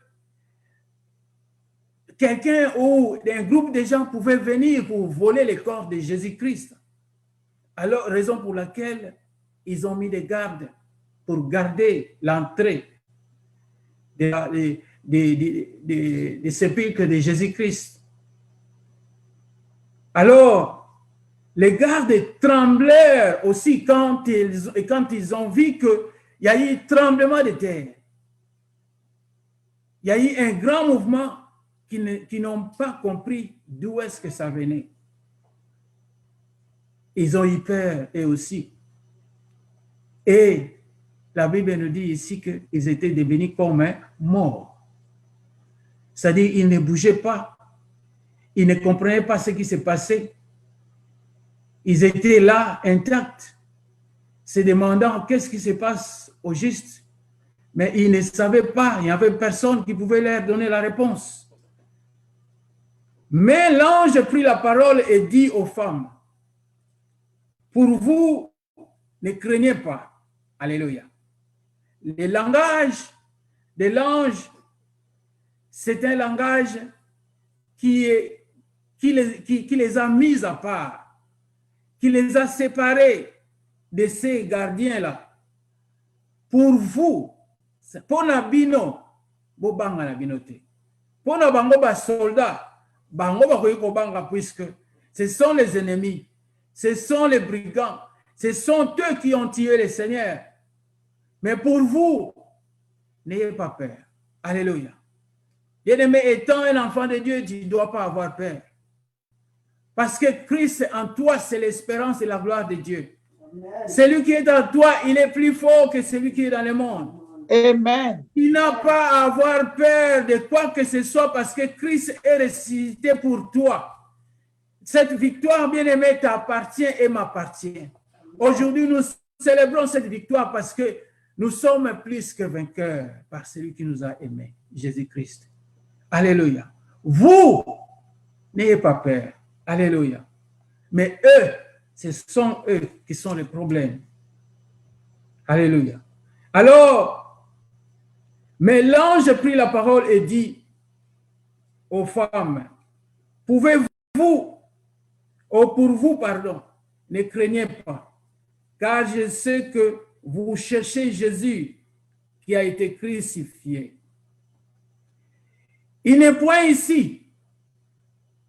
quelqu'un ou un groupe de gens pouvaient venir pour voler le corps de Jésus-Christ. Alors, raison pour laquelle ils ont mis des gardes pour garder l'entrée des sépulcres de Jésus-Christ. Alors, les gardes tremblèrent aussi quand ils ont vu qu'il y a eu tremblement de terre. Il y a eu un grand mouvement qui n'ont pas compris d'où est-ce que ça venait. Ils ont eu peur, eux aussi. Et la Bible nous dit ici qu'ils étaient devenus comme morts. C'est-à-dire, ils ne bougeaient pas. Ils ne comprenaient pas ce qui se passait. Ils étaient là, intacts, se demandant qu'est-ce qui se passe au juste. Mais ils ne savaient pas, il n'y avait personne qui pouvait leur donner la réponse. Mais l'ange prit la parole et dit aux femmes, pour vous, ne craignez pas. Alléluia. Le langage de l'ange, c'est un langage qui les a mis à part, qui les a séparés de ces gardiens-là. Pour vous, pour nabino, bobanga nabino te. Pour nabango ba soldats, bango ba koyiko banga puisque ce sont les ennemis, ce sont les brigands, ce sont eux qui ont tué le Seigneur. Mais pour vous, n'ayez pas peur. Alléluia. Bien-aimé, étant un enfant de Dieu, tu ne dois pas avoir peur. Parce que Christ en toi, c'est l'espérance et la gloire de Dieu. Celui qui est en toi, il est plus fort que celui qui est dans le monde. Amen. Tu n'as pas à avoir peur de quoi que ce soit parce que Christ est ressuscité pour toi. Cette victoire, bien-aimé, t'appartient et m'appartient. Aujourd'hui, nous célébrons cette victoire parce que nous sommes plus que vainqueurs par celui qui nous a aimés, Jésus-Christ. Alléluia. Vous, n'ayez pas peur. Alléluia. Mais eux, ce sont eux qui sont les problèmes. Alléluia. Alors, mais l'ange prit la parole et dit aux femmes, pouvez-vous, pour vous, ne craignez pas, car je sais que vous cherchez Jésus qui a été crucifié. Il n'est point ici.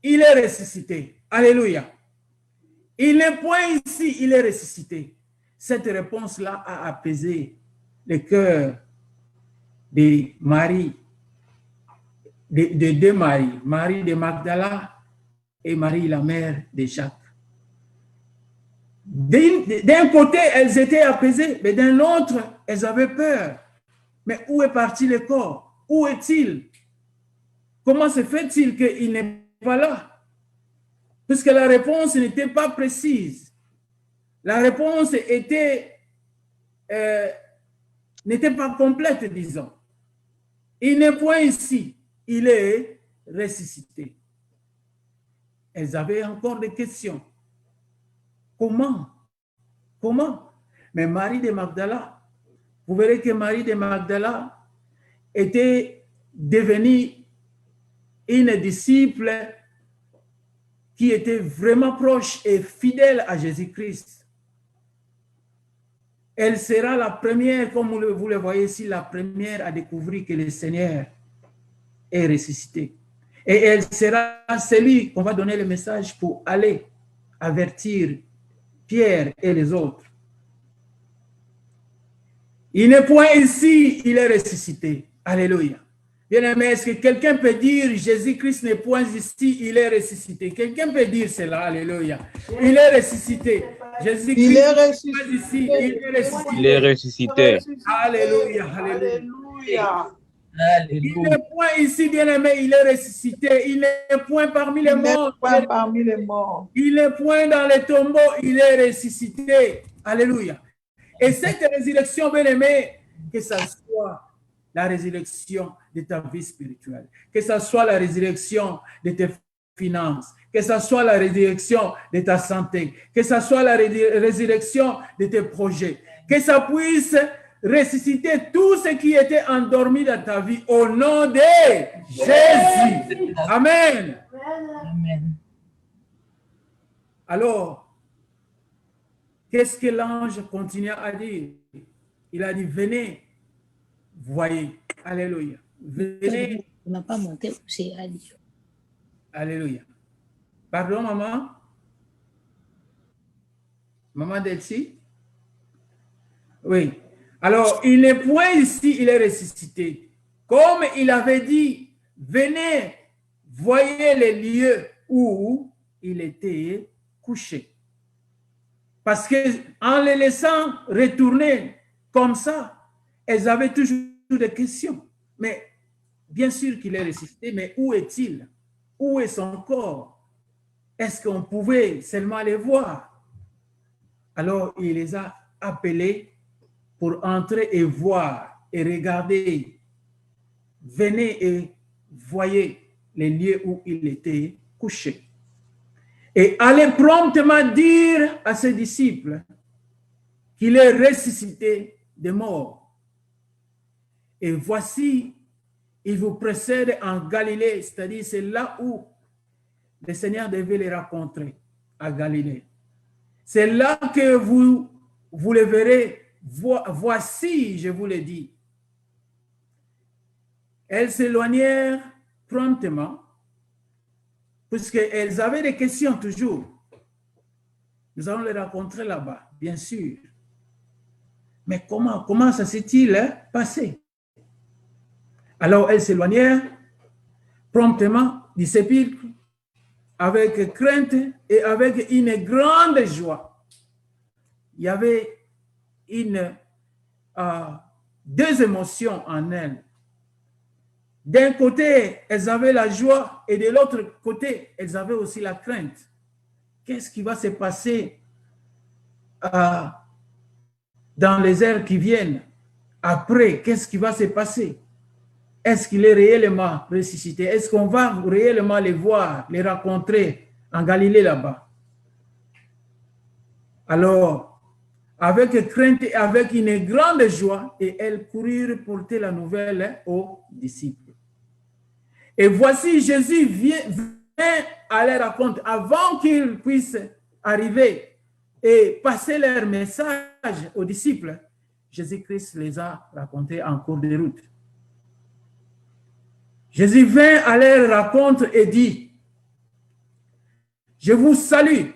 Il est ressuscité. Alléluia. Il n'est point ici, il est ressuscité. Cette réponse-là a apaisé le cœur de Marie, de deux Marie, Marie de Magdala et Marie, la mère de Jacques. D'un côté, elles étaient apaisées, mais d'un autre, elles avaient peur. Mais où est parti le corps? Où est-il? Comment se fait-il qu'il n'est pas là? Puisque la réponse n'était pas précise. La réponse n'était pas complète, disons. Il n'est point ici, il est ressuscité. Elles avaient encore des questions. Comment? Comment? Mais Marie de Magdala, vous verrez que Marie de Magdala était devenue une disciple qui était vraiment proche et fidèle à Jésus-Christ. Elle sera la première, comme vous le voyez ici, la première à découvrir que le Seigneur est ressuscité. Et elle sera celui qu'on va donner le message pour aller avertir Pierre et les autres. Il n'est point ici, il est ressuscité. Alléluia. Bien-aimé, est-ce que quelqu'un peut dire Jésus-Christ n'est point ici, il est ressuscité? Quelqu'un peut dire cela? Alléluia. Il est ressuscité. Jésus-Christ Il est n'est ressuscité. pas ici, il est ressuscité. Il est ressuscité. Alléluia, alléluia. Alléluia. Il n'est point ici, bien-aimé, il est ressuscité. Il n'est point parmi les Il n'est morts. pas parmi les morts. Il n'est point dans les tombeaux, il est ressuscité. Alléluia. Et cette résurrection, bien-aimé, que ça soit la résurrection de ta vie spirituelle, que ça soit la résurrection de tes finances, que ça soit la résurrection de ta santé, que ça soit la résurrection de tes projets, que ça puisse ressusciter tout ce qui était endormi dans ta vie au nom de Jésus. Amen. Amen. Alors, qu'est-ce que l'ange continua à dire? Il a dit, venez, voyez. Alléluia. Venez. On n'a pas monté aussi à dire. Alléluia. Pardon, maman? Maman Delcy? Oui. Alors, il n'est point ici, il est ressuscité. Comme il avait dit, venez, voyez les lieux où il était couché. Parce qu'en les laissant retourner comme ça, elles avaient toujours des questions. Mais bien sûr qu'il est ressuscité, mais où est-il? Où est son corps? Est-ce qu'on pouvait seulement les voir? Alors, il les a appelés pour entrer et voir et regarder. Venez et voyez les lieux où il était couché. Et allez promptement dire à ses disciples qu'il est ressuscité des morts. Et voici, il vous précède en Galilée, c'est-à-dire c'est là où le Seigneur devait les rencontrer, à Galilée. C'est là que vous le verrez. Voici, je vous le dis. Elles s'éloignèrent promptement, puisqu'elles avaient des questions toujours. Nous allons les rencontrer là-bas, bien sûr. Mais comment ça s'est-il passé? Alors elles s'éloignèrent promptement du sépulcre avec crainte et avec une grande joie. Il y avait deux émotions en elles. D'un côté, elles avaient la joie et de l'autre côté, elles avaient aussi la crainte. Qu'est-ce qui va se passer dans les heures qui viennent? Après, qu'est-ce qui va se passer? Est-ce qu'il est réellement ressuscité? Est-ce qu'on va réellement les voir, les rencontrer en Galilée là-bas? Alors, avec crainte et avec une grande joie, et elles courirent porter la nouvelle aux disciples. Et voici, Jésus vient à leur raconter, avant qu'ils puissent arriver et passer leur message aux disciples, Jésus-Christ les a racontés en cours de route. Jésus vint à leur rencontre et dit, « Je vous salue. »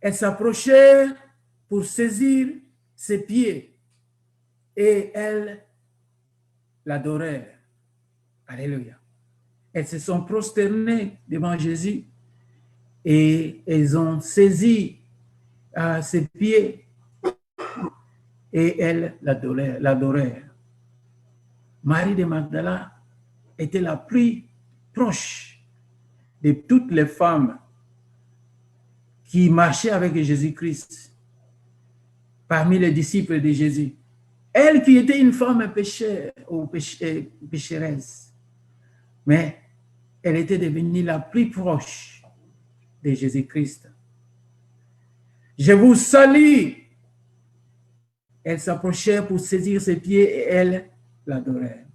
Elles s'approchèrent pour saisir ses pieds et elles l'adorèrent. Alléluia. Elles se sont prosternées devant Jésus et elles ont saisi ses pieds et elles l'adorèrent. Marie de Magdala était la plus proche de toutes les femmes qui marchaient avec Jésus-Christ parmi les disciples de Jésus. Elle qui était une femme pécheresse, mais elle était devenue la plus proche de Jésus-Christ. Je vous salue. Elle s'approchait pour saisir ses pieds et elle l'adorait.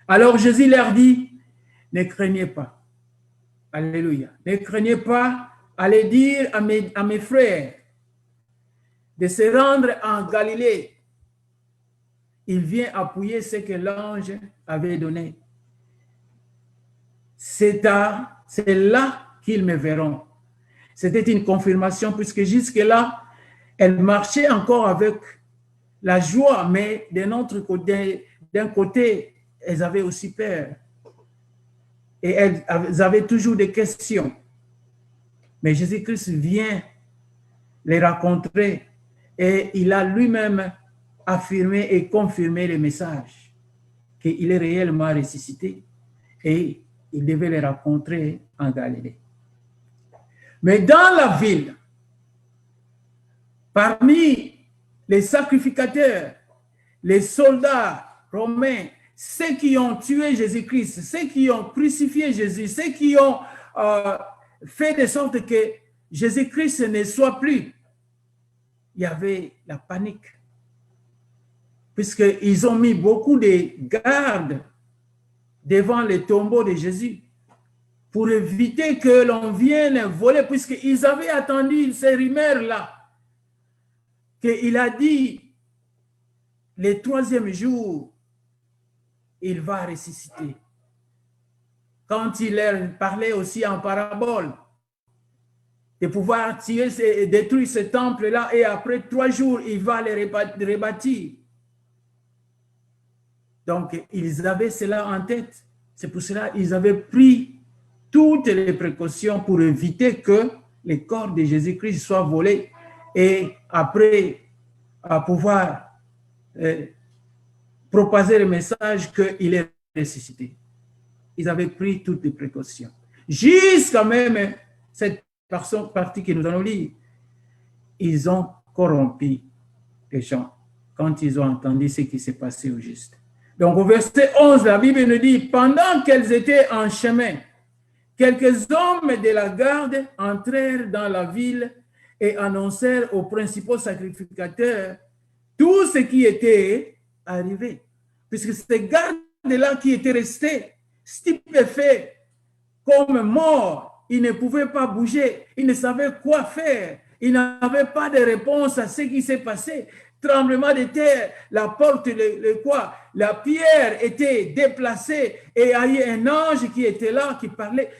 Alors Jésus leur dit, ne craignez pas. Alléluia. Ne craignez pas, allez dire à mes frères de se rendre en Galilée. Il vient appuyer ce que l'ange avait donné. C'est là qu'ils me verront. C'était une confirmation puisque jusque-là, elle marchait encore avec la joie, mais d'un côté, elles avaient aussi peur. Et elles avaient toujours des questions. Mais Jésus-Christ vient les rencontrer et il a lui-même affirmé et confirmé le message qu'il est réellement ressuscité et il devait les rencontrer en Galilée. Mais dans la ville, parmi les sacrificateurs, les soldats romains, ceux qui ont tué Jésus-Christ, ceux qui ont crucifié Jésus, ceux qui ont fait de sorte que Jésus-Christ ne soit plus, il y avait la panique. Puisqu'ils ont mis beaucoup de gardes devant les tombeaux de Jésus pour éviter que l'on vienne voler, puisqu'ils avaient attendu ces rumeurs-là, qu'il a dit, le 3e jour, il va ressusciter. Quand il leur parlait aussi en parabole, de pouvoir tuer et détruire ce temple-là, et après 3 jours, il va les rebâtir. Donc, ils avaient cela en tête. C'est pour cela qu'ils avaient pris toutes les précautions pour éviter que les corps de Jésus-Christ soient volés et après à pouvoir propager le message qu'il est ressuscité. Ils avaient pris toutes les précautions. Jusqu'à même cette partie que nous allons lire, ils ont corrompu les gens quand ils ont entendu ce qui s'est passé au juste. Donc au verset 11, la Bible nous dit, pendant qu'elles étaient en chemin, quelques hommes de la garde entrèrent dans la ville et annoncèrent aux principaux sacrificateurs tout ce qui était arrivé. Puisque ces gardes-là qui étaient restés stupéfaits comme morts, ils ne pouvaient pas bouger, ils ne savaient quoi faire, ils n'avaient pas de réponse à ce qui s'est passé. Tremblement de terre, la porte, la pierre était déplacée et il y a eu un ange qui était là, qui parlait.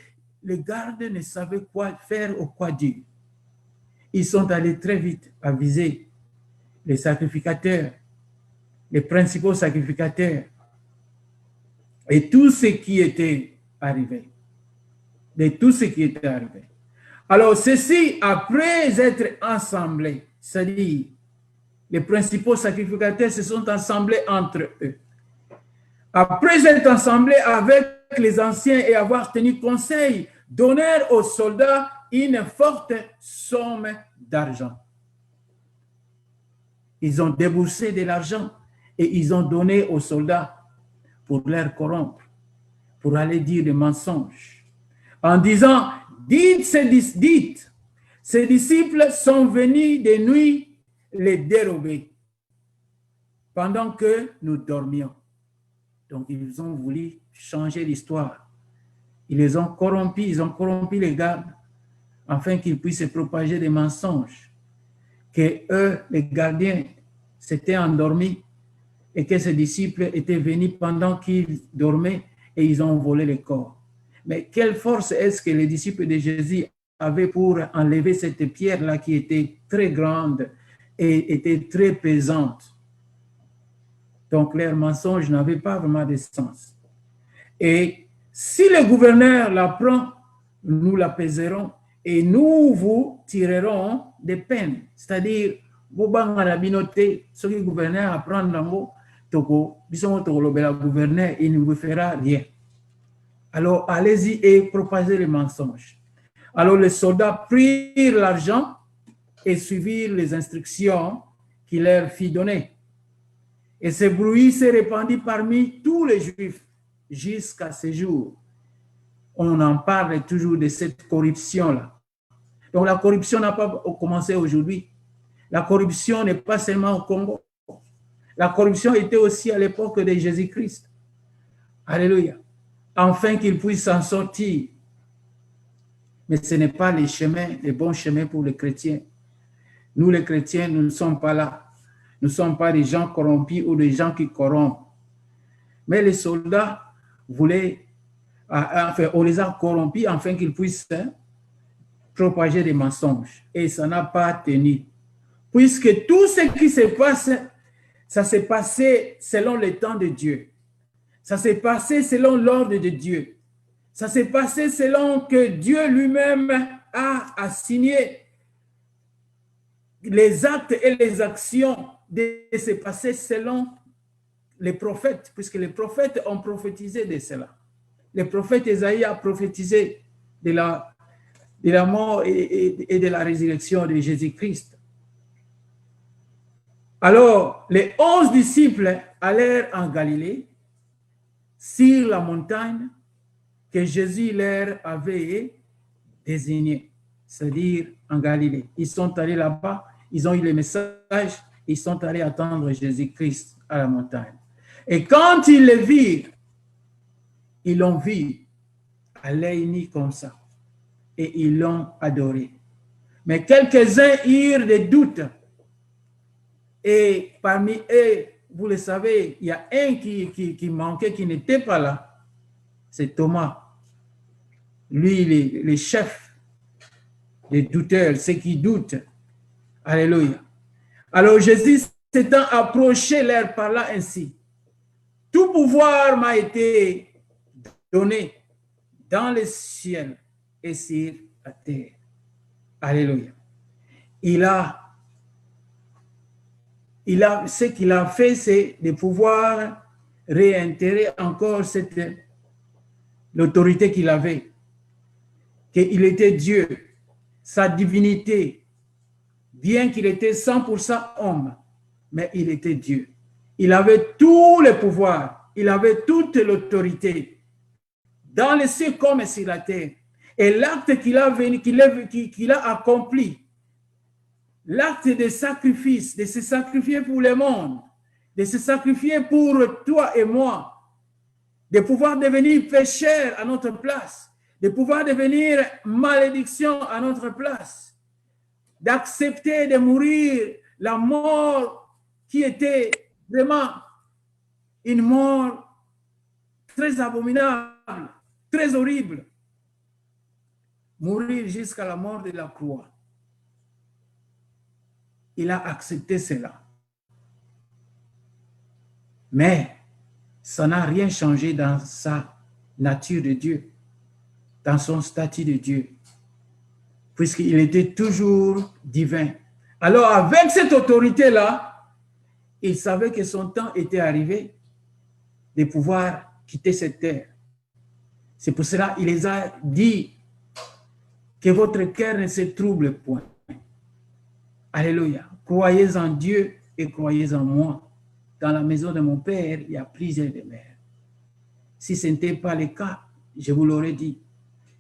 Les gardes ne savaient quoi faire ou quoi dire. Ils sont allés très vite aviser les sacrificateurs, les principaux sacrificateurs et tout ce qui était arrivé. De tout ce qui était arrivé. Alors, ceci, après être assemblés, c'est-à-dire les principaux sacrificateurs se sont assemblés entre eux. Après être assemblés avec les anciens et avoir tenu conseil, donnèrent aux soldats une forte somme d'argent. Ils ont déboursé de l'argent et ils ont donné aux soldats pour les corrompre, pour aller dire des mensonges, en disant, dites, ces disciples sont venus de nuit les dérober pendant que nous dormions. Donc, ils ont voulu changer l'histoire. Ils les ont corrompus, ils ont corrompu les gardes afin qu'ils puissent propager des mensonges, que eux, les gardiens, s'étaient endormis et que ces disciples étaient venus pendant qu'ils dormaient et ils ont volé les corps. Mais quelle force est-ce que les disciples de Jésus avaient pour enlever cette pierre-là qui était très grande et était très pesante? Donc, leur mensonge n'avait pas vraiment de sens. Et si le gouverneur la prend, nous la pèserons et nous vous tirerons des peines. C'est-à-dire, vous banoté, ce que le gouverneur apprend dans le gouverneur, il ne vous fera rien. Alors, allez-y et propagez les mensonges. Alors, les soldats prirent l'argent et suivirent les instructions qu'il leur fit donner. Et ce bruit s'est répandu parmi tous les Juifs jusqu'à ce jour. On en parle toujours de cette corruption-là. Donc, la corruption n'a pas commencé aujourd'hui. La corruption n'est pas seulement au Congo. La corruption était aussi à l'époque de Jésus-Christ. Alléluia. Afin qu'il puisse s'en sortir. Mais ce n'est pas les chemins, les bons chemins pour les chrétiens. Nous, les chrétiens, nous ne sommes pas là. Nous ne sommes pas des gens corrompus ou des gens qui corrompent. Mais les soldats voulaient, enfin, on les a corrompus afin qu'ils puissent propager des mensonges. Et ça n'a pas tenu. Puisque tout ce qui se passe, ça s'est passé selon le temps de Dieu. Ça s'est passé selon l'ordre de Dieu. Ça s'est passé selon que Dieu lui-même a assigné les actes et les actions de se passer selon les prophètes, puisque les prophètes ont prophétisé de cela. Le prophète Ésaïe a prophétisé de la mort et de la résurrection de Jésus-Christ. Alors, les 11 disciples allèrent en Galilée, sur la montagne que Jésus leur avait désignée, c'est-à-dire en Galilée. Ils sont allés là-bas, ils ont eu le message, ils sont allés attendre Jésus-Christ à la montagne. Et quand ils le virent, ils l'ont vu à l'œil nu comme ça, et ils l'ont adoré. Mais quelques-uns eurent des doutes, et parmi eux, vous le savez, il y a un qui manquait, qui n'était pas là, c'est Thomas. Lui, le chef des douteurs, ceux qui doutent. Alléluia. Alors Jésus s'étant approché, leur parla ainsi. Tout pouvoir m'a été donné dans le ciel et sur la terre. Alléluia. Ce qu'il a fait, c'est de pouvoir réintérer encore l'autorité qu'il avait, qu'il était Dieu, sa divinité, bien qu'il était 100% homme, mais il était Dieu. Il avait tout le pouvoir, il avait toute l'autorité, dans les cieux comme sur la terre. Et l'acte qu'il a accompli, l'acte de sacrifice, de se sacrifier pour le monde, de se sacrifier pour toi et moi, de pouvoir devenir pécheur à notre place, de pouvoir devenir malédiction à notre place, d'accepter de mourir la mort qui était vraiment une mort très abominable, très horrible, mourir jusqu'à la mort de la croix. Il a accepté cela. Mais ça n'a rien changé dans sa nature de Dieu, dans son statut de Dieu, puisqu'il était toujours divin. Alors, avec cette autorité-là, il savait que son temps était arrivé de pouvoir quitter cette terre. C'est pour cela qu'il les a dit que votre cœur ne se trouble point. Alléluia. Croyez en Dieu et croyez en moi. Dans la maison de mon Père, il y a plusieurs demeures. Si ce n'était pas le cas, je vous l'aurais dit.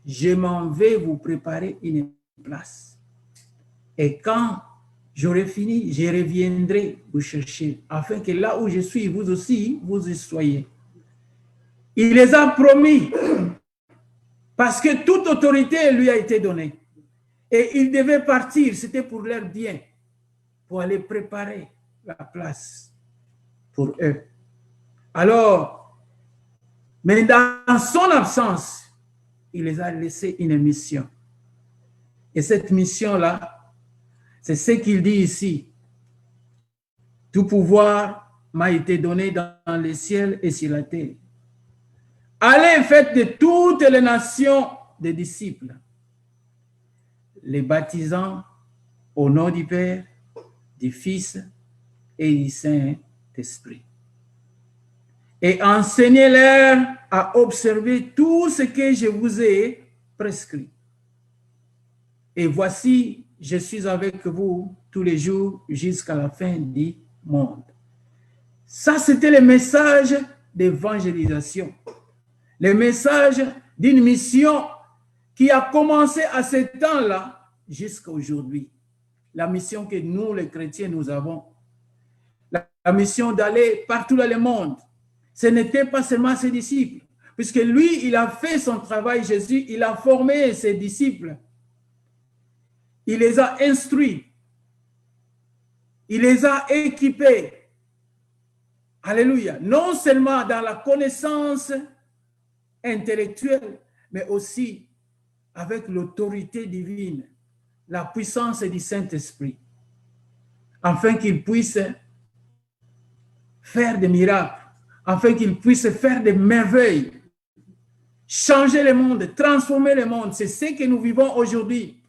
Je m'en vais vous préparer une place. Et quand j'aurai fini, je reviendrai vous chercher, afin que là où je suis, vous aussi, vous y soyez. Il les a promis, parce que toute autorité lui a été donnée. Et il devait partir, c'était pour leur bien, pour aller préparer la place pour eux. Alors, mais dans son absence, il les a laissé une mission. Et cette mission-là, c'est ce qu'il dit ici. Tout pouvoir m'a été donné dans le ciel et sur la terre. Allez, faites de toutes les nations des disciples, les baptisant au nom du Père, du Fils et du Saint-Esprit. Et enseignez-leur à observer tout ce que je vous ai prescrit. Et voici, je suis avec vous tous les jours jusqu'à la fin du monde. Ça, c'était le message d'évangélisation. Le message d'une mission qui a commencé à ce temps-là jusqu'à aujourd'hui. La mission que nous, les chrétiens, nous avons. La mission d'aller partout dans le monde. Ce n'était pas seulement ses disciples, puisque lui, il a fait son travail, Jésus, il a formé ses disciples. Il les a instruits. Il les a équipés. Alléluia. Non seulement dans la connaissance intellectuelle, mais aussi avec l'autorité divine, la puissance du Saint-Esprit, afin qu'ils puissent faire des miracles, afin qu'ils puissent faire des merveilles, changer le monde, transformer le monde. C'est ce que nous vivons aujourd'hui.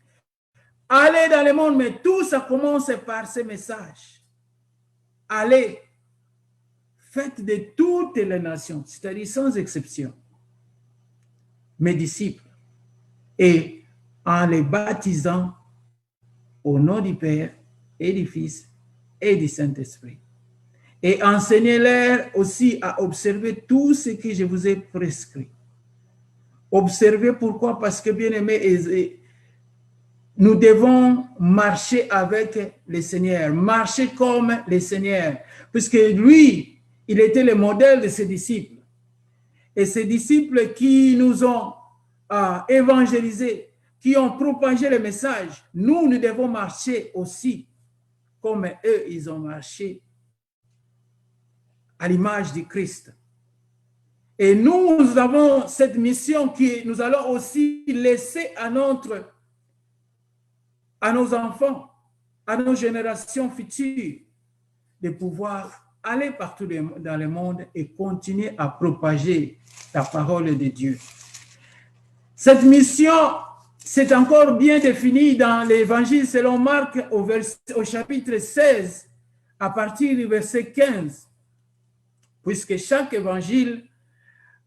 Allez dans le monde, mais tout ça commence par ce message. Allez, faites de toutes les nations, c'est-à-dire sans exception, mes disciples, et en les baptisant au nom du Père et du Fils et du Saint-Esprit. Et enseignez-leur aussi à observer tout ce que je vous ai prescrit. Observez pourquoi? Parce que, bien-aimés, nous devons marcher avec le Seigneur, marcher comme le Seigneur, puisque lui, il était le modèle de ses disciples. Et ces disciples qui nous ont évangélisés, qui ont propagé le message, nous devons marcher aussi comme eux, ils ont marché à l'image du Christ. Et nous avons cette mission que nous allons aussi laisser à nos enfants, à nos générations futures, de pouvoir aller partout dans le monde et continuer à propager la parole de Dieu. Cette mission, c'est encore bien défini dans l'Évangile selon Marc au chapitre 16, à partir du verset 15, puisque chaque évangile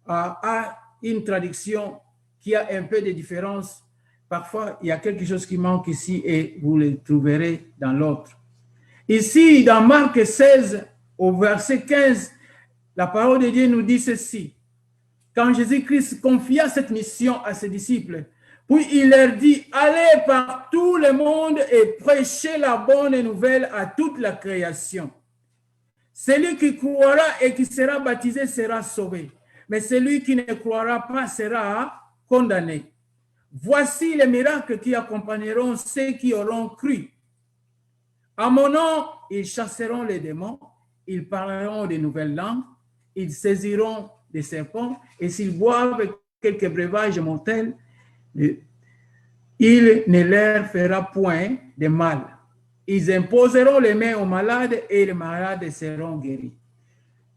a une traduction qui a un peu de différence. Parfois, il y a quelque chose qui manque ici et vous le trouverez dans l'autre. Ici, dans Marc 16, au verset 15, la parole de Dieu nous dit ceci. Quand Jésus-Christ confia cette mission à ses disciples, puis il leur dit, allez par tout le monde et prêchez la bonne nouvelle à toute la création. Celui qui croira et qui sera baptisé sera sauvé, mais celui qui ne croira pas sera condamné. Voici les miracles qui accompagneront ceux qui auront cru. À mon nom, ils chasseront les démons, ils parleront de nouvelles langues, ils saisiront des serpents, et s'ils boivent quelques breuvages mortels, il ne leur fera point de mal. Ils imposeront les mains aux malades et les malades seront guéris.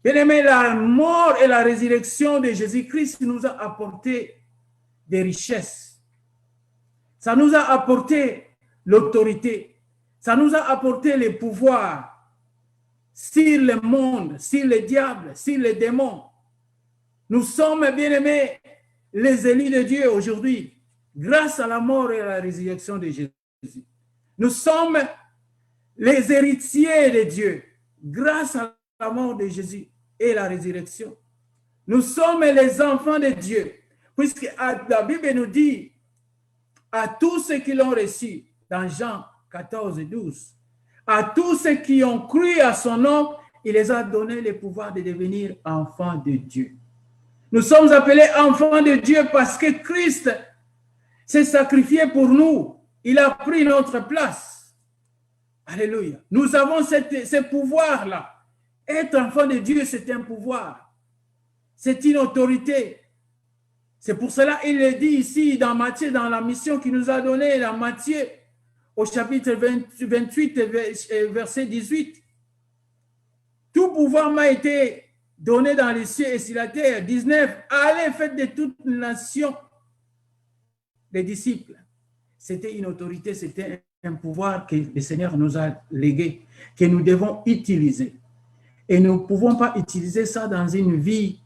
Bien-aimés, la mort et la résurrection de Jésus-Christ nous a apporté des richesses. Ça nous a apporté l'autorité. Ça nous a apporté le pouvoir sur le monde, sur le diable, sur les démons. Nous sommes, bien-aimés, les élus de Dieu aujourd'hui, grâce à la mort et à la résurrection de Jésus. Nous sommes les héritiers de Dieu, grâce à la mort de Jésus et la résurrection. Nous sommes les enfants de Dieu, puisque la Bible nous dit à tous ceux qui l'ont reçu, dans Jean 14 et 12, à tous ceux qui ont cru à son nom, il les a donné le pouvoir de devenir enfants de Dieu. Nous sommes appelés enfants de Dieu parce que Christ s'est sacrifié pour nous. Il a pris notre place. Alléluia. Nous avons ce pouvoir-là. Être enfant de Dieu, c'est un pouvoir. C'est une autorité. C'est pour cela qu'il le dit ici dans Matthieu, dans la mission qu'il nous a donnée, dans Matthieu, au chapitre 28, verset 18. Tout pouvoir m'a été donné dans les cieux et sur la terre. 19. Allez, faites de toutes les nations des disciples. C'était une autorité, c'était un pouvoir que le Seigneur nous a légué, que nous devons utiliser. Et nous ne pouvons pas utiliser ça dans une vie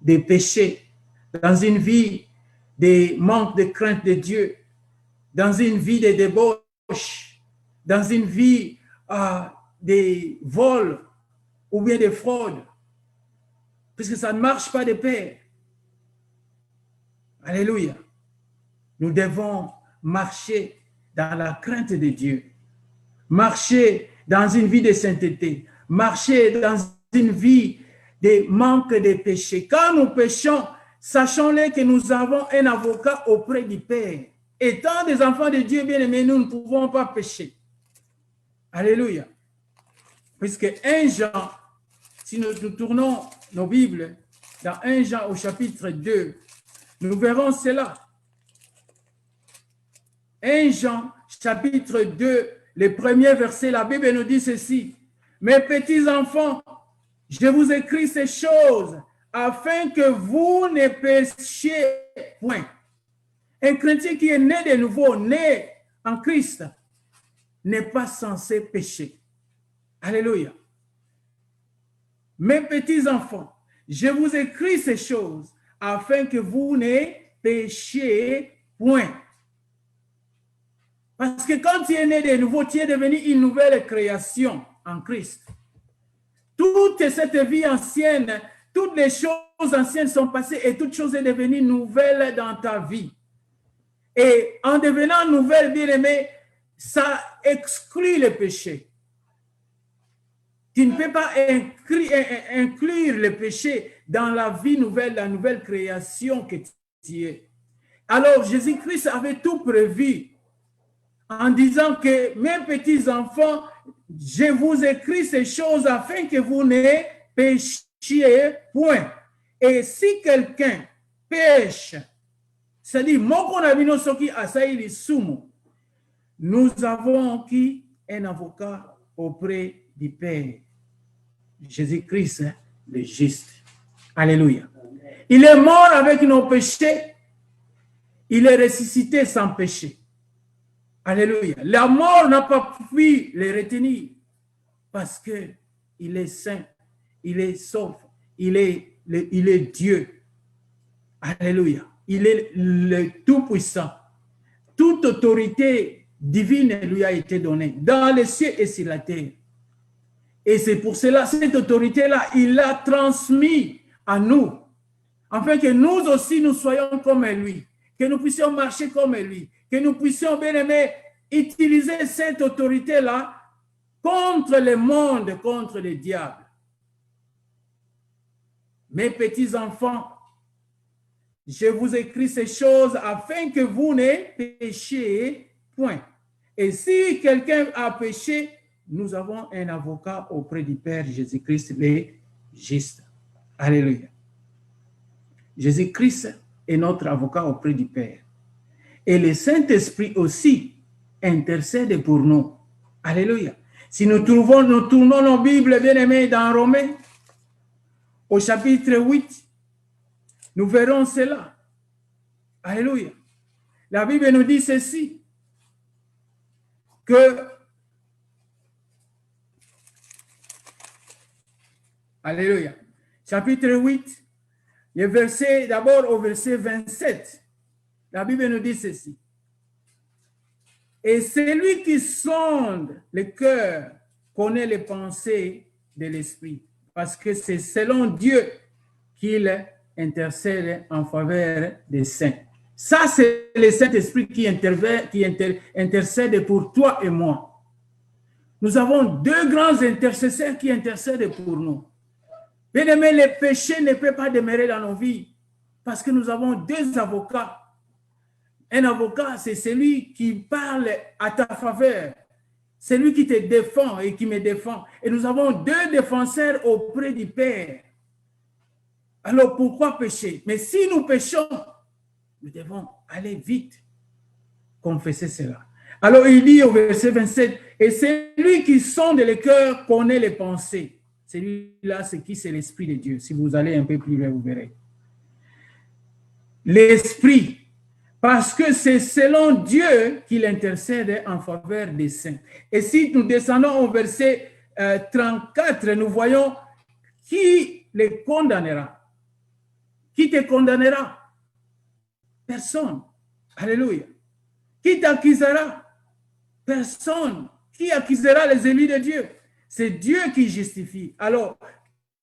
de péché, dans une vie de manque de crainte de Dieu, dans une vie de débauche, dans une vie de vol ou bien de fraude, puisque ça ne marche pas de pair. Alléluia. Nous devons marcher dans la crainte de Dieu, marcher dans une vie de sainteté, marcher dans une vie de manque de péché. Quand nous péchons, sachons-le que nous avons un avocat auprès du Père. Étant des enfants de Dieu bien-aimés, nous ne pouvons pas pécher. Alléluia. Puisque 1 Jean, si nous tournons nos Bibles, dans 1 Jean au chapitre 2, nous verrons cela. 1 Jean, chapitre 2, le premier verset, la Bible nous dit ceci. Mes petits enfants, je vous écris ces choses afin que vous ne péchiez point. Un chrétien qui est né de nouveau, né en Christ, n'est pas censé pécher. Alléluia. Mes petits enfants, je vous écris ces choses afin que vous ne péchiez point. Parce que quand tu es né de nouveau, tu es devenu une nouvelle création en Christ. Toute cette vie ancienne, toutes les choses anciennes sont passées et toute chose est devenue nouvelle dans ta vie. Et en devenant nouvelle, bien-aimé, ça exclut le péché. Tu ne peux pas inclure le péché dans la vie nouvelle, la nouvelle création que tu es. Alors, Jésus-Christ avait tout prévu en disant que mes petits enfants, je vous écris ces choses afin que vous ne péchiez point. Et si quelqu'un pêche, c'est-à-dire, nous avons qui? Un avocat auprès du Père. Jésus-Christ, le juste. Alléluia. Il est mort avec nos péchés. Il est ressuscité sans péché. Alléluia. La mort n'a pas pu les retenir parce qu'il est saint, il est sauf, il est Dieu. Alléluia. Il est le Tout-Puissant. Toute autorité divine lui a été donnée dans les cieux et sur la terre. Et c'est pour cela, cette autorité-là, il l'a transmise à nous, afin que nous aussi, nous soyons comme lui, que nous puissions marcher comme lui, que nous puissions, bien aimé, utiliser cette autorité-là contre le monde, contre le diable. Mes petits enfants, je vous écris ces choses afin que vous ne péchiez point. Et si quelqu'un a péché, nous avons un avocat auprès du Père Jésus-Christ, le juste. Alléluia. Jésus-Christ est notre avocat auprès du Père. Et le Saint-Esprit aussi intercède pour nous. Alléluia. Si nous tournons nos Bibles, bien-aimés, dans Romains, au chapitre 8, nous verrons cela. Alléluia. La Bible nous dit ceci, que, alléluia, chapitre 8, le verset, d'abord au verset 27, la Bible nous dit ceci. Et celui qui sonde le cœur connaît les pensées de l'esprit, parce que c'est selon Dieu qu'il intercède en faveur des saints. Ça, c'est le Saint-Esprit qui intercède pour toi et moi. Nous avons deux grands intercesseurs qui intercèdent pour nous. Bien-aimé, le péché ne peut pas demeurer dans nos vies parce que nous avons deux avocats. Un avocat, c'est celui qui parle à ta faveur, celui qui te défend et qui me défend. Et nous avons deux défenseurs auprès du Père. Alors, pourquoi pécher? Mais si nous péchons, nous devons aller vite confesser cela. Alors, il dit au verset 27, « Et celui qui sonde le cœur connaît les pensées. » Celui-là, c'est qui? C'est l'Esprit de Dieu. Si vous allez un peu plus loin, vous verrez. L'Esprit, parce que c'est selon Dieu qu'il intercède en faveur des saints. Et si nous descendons au verset 34, nous voyons qui les condamnera. Qui te condamnera? Personne. Alléluia. Qui t'accusera? Personne. Qui accusera les élus de Dieu? C'est Dieu qui justifie. Alors,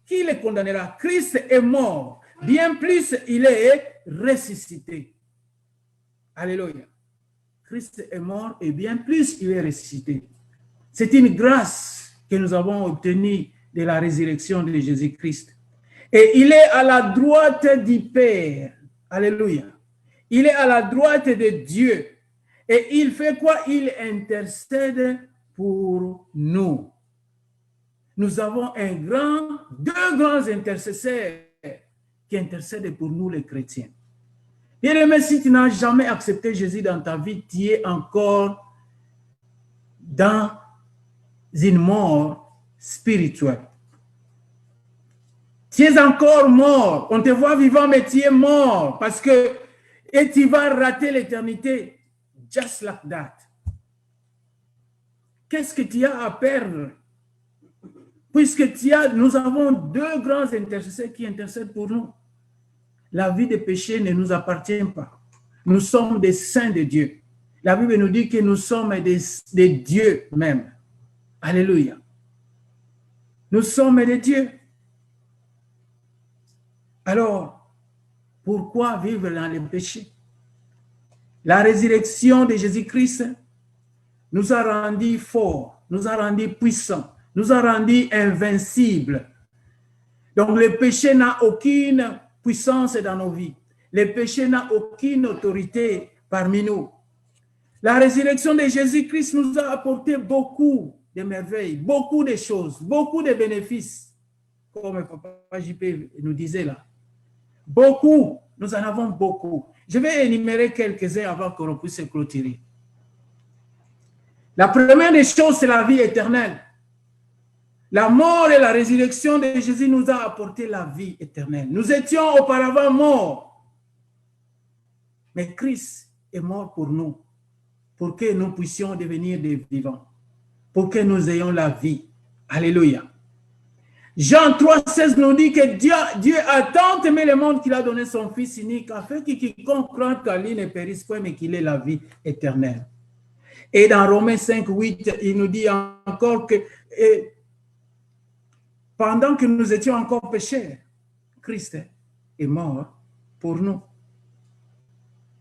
qui les condamnera? Christ est mort. Bien plus, il est ressuscité. Alléluia. Christ est mort et bien plus, il est ressuscité. C'est une grâce que nous avons obtenue de la résurrection de Jésus-Christ. Et il est à la droite du Père. Alléluia. Il est à la droite de Dieu. Et il fait quoi? Il intercède pour nous. nous avons deux grands intercesseurs qui intercèdent pour nous les chrétiens. Bien-aimé, si tu n'as jamais accepté Jésus dans ta vie, tu es encore dans une mort spirituelle. Tu es encore mort. On te voit vivant, mais tu es mort parce que et tu vas rater l'éternité. Just like that. Qu'est-ce que tu as à perdre? Puisque nous avons deux grands intercesseurs qui intercèdent pour nous. La vie de péché ne nous appartient pas. Nous sommes des saints de Dieu. La Bible nous dit que nous sommes des dieux même. Alléluia. Nous sommes des dieux. Alors, pourquoi vivre dans le péché? La résurrection de Jésus-Christ nous a rendus forts, nous a rendus puissants, nous a rendus invincibles. Donc, le péché n'a aucune puissance dans nos vies. Le péché n'a aucune autorité parmi nous. La résurrection de Jésus-Christ nous a apporté beaucoup de merveilles, beaucoup de choses, beaucoup de bénéfices, comme Papa JP nous disait là. Beaucoup, nous en avons beaucoup. Je vais énumérer quelques-uns avant qu'on puisse clôturer. La première des choses, c'est la vie éternelle. La mort et la résurrection de Jésus nous a apporté la vie éternelle. Nous étions auparavant morts, mais Christ est mort pour nous, pour que nous puissions devenir des vivants, pour que nous ayons la vie. Alléluia. Jean 3,16 nous dit que Dieu a tant aimé le monde qu'il a donné son Fils unique, afin que quiconque croit qu'en lui ne périsse point, mais qu'il ait la vie éternelle. Et dans Romains 5,8, il nous dit encore que pendant que nous étions encore pécheurs, Christ est mort pour nous.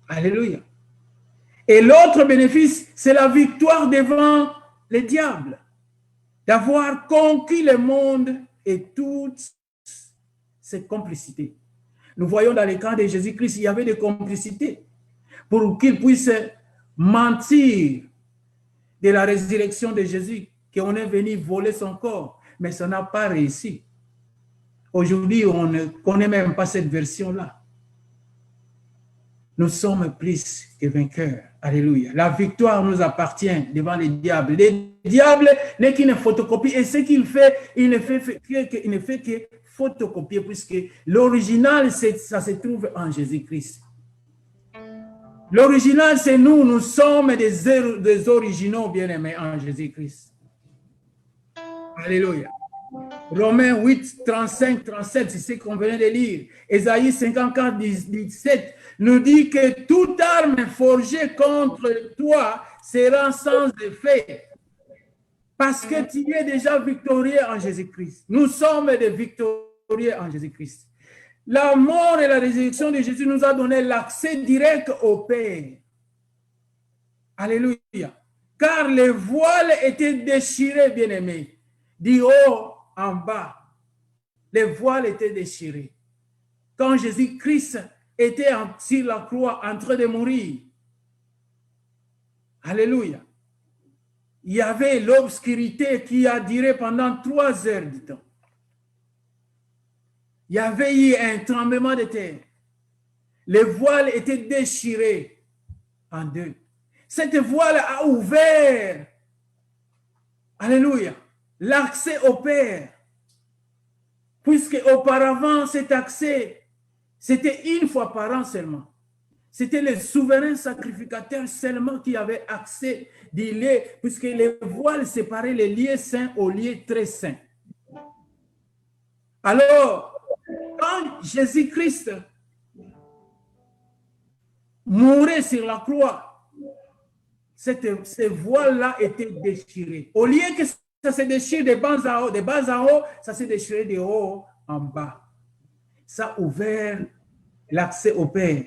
Alléluia. Et l'autre bénéfice, c'est la victoire devant le diable, d'avoir conquis le monde et toutes ses complicités. Nous voyons dans le cas de Jésus-Christ, il y avait des complicités pour qu'il puisse mentir de la résurrection de Jésus, qu'on est venu voler son corps, mais ça n'a pas réussi. Aujourd'hui, on ne connaît même pas cette version-là. Nous sommes plus que vainqueurs. Alléluia. La victoire nous appartient devant les diables. Le diable n'est qu'une photocopie. Et ce qu'il fait, il ne fait que photocopier, puisque l'original, ça se trouve en Jésus-Christ. L'original, c'est nous. Nous sommes des originaux bien-aimés en Jésus-Christ. Alléluia. Romains 8, 35, 37, c'est ce qu'on venait de lire. Ésaïe 54, 17 nous dit que toute arme forgée contre toi sera sans effet. Parce que tu es déjà victorieux en Jésus-Christ. Nous sommes des victorieux en Jésus-Christ. La mort et la résurrection de Jésus nous a donné l'accès direct au Père. Alléluia. Car les voiles étaient déchirés, bien-aimés. Du haut en bas, les voiles étaient déchirés. Quand Jésus-Christ était sur la croix en train de mourir, alléluia, il y avait l'obscurité qui a duré pendant 3 heures du temps. Il y avait eu un tremblement de terre. Les voiles étaient déchirées en deux. Cette voile a ouvert, alléluia, l'accès au Père. Puisque auparavant, cet accès, c'était une fois par an seulement. C'était le souverain sacrificateur seulement qui avait accès des lieux, puisque les voiles séparaient les lieux saints aux lieux très saints. Alors, quand Jésus-Christ mourait sur la croix, ces voiles-là étaient déchirées. Au lieu que ça se déchire de bas en haut, ça s'est déchiré de haut en bas. Ça a ouvert l'accès au Père.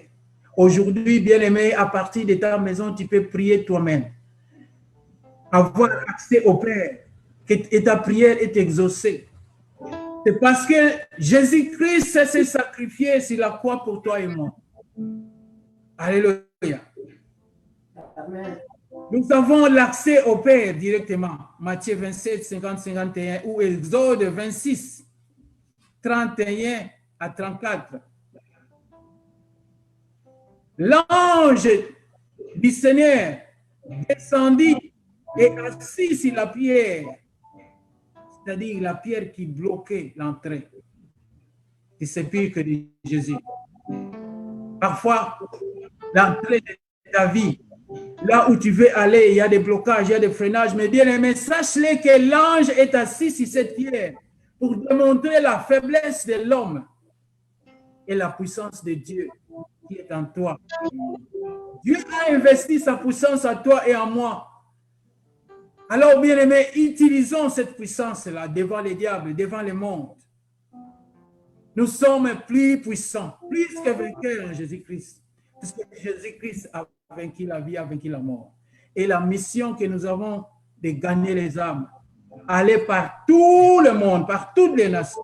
Aujourd'hui, bien-aimé, à partir de ta maison, tu peux prier toi-même. Avoir accès au Père, et ta prière est exaucée. C'est parce que Jésus-Christ s'est sacrifié sur la croix pour toi et moi. Alléluia. Amen. Nous avons l'accès au Père directement. Matthieu 27, 50, 51 ou Exode 26, 31 à 34. L'ange du Seigneur descendit et assis sur la pierre, c'est-à-dire la pierre qui bloquait l'entrée du sépulcre de Jésus. Parfois, l'entrée de ta vie, là où tu veux aller, il y a des blocages, il y a des freinages, mais bien aimé, sache-le que l'ange est assis sur cette pierre pour démontrer la faiblesse de l'homme et la puissance de Dieu qui est en toi. Dieu a investi sa puissance en toi et en moi. Alors, bien aimé, utilisons cette puissance-là devant les diables, devant le monde. Nous sommes plus puissants, plus que vainqueurs en Jésus-Christ. Parce que Jésus-Christ a vaincu la vie, a vaincu la mort. Et la mission que nous avons de gagner les âmes, aller par tout le monde, par toutes les nations.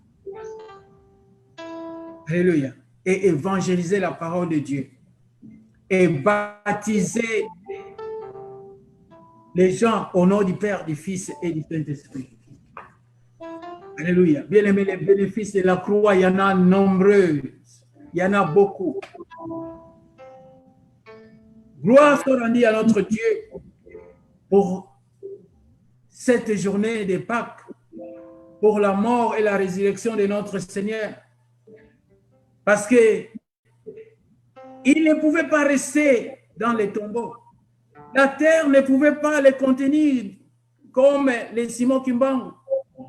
Alléluia. Et évangéliser la parole de Dieu. Et baptiser les gens au nom du Père, du Fils et du Saint-Esprit. Alléluia. Bien aimé, les bénéfices de la croix, il y en a nombreux. Il y en a beaucoup. Gloire soit rendue à notre Dieu pour cette journée de Pâques, pour la mort et la résurrection de notre Seigneur. Parce que il ne pouvait pas rester dans les tombeaux. La terre ne pouvait pas les contenir comme les Simon Kimbangu,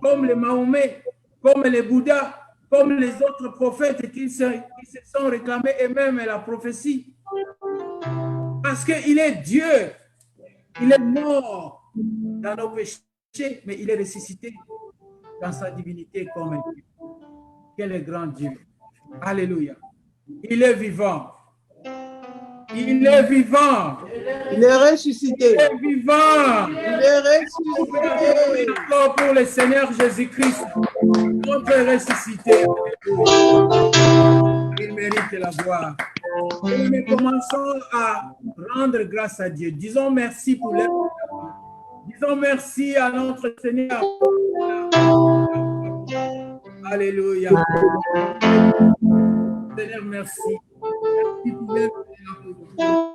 comme les Mahomet, comme les Bouddhas, comme les autres prophètes qui se sont réclamés eux-mêmes la prophétie. Parce qu'il est Dieu. Il est mort dans nos péchés, mais il est ressuscité dans sa divinité comme Dieu. Quel est grand Dieu. Alléluia. Il est vivant. Il est vivant. Il est ressuscité. Il est vivant. Il est ressuscité. Encore pour le Seigneur Jésus-Christ, notre ressuscité. Il mérite la gloire. Et nous commençons à rendre grâce à Dieu. Disons merci pour l'aide. Disons merci à notre Seigneur. Alléluia. Seigneur, merci. Merci pour l'aide. Alléluia.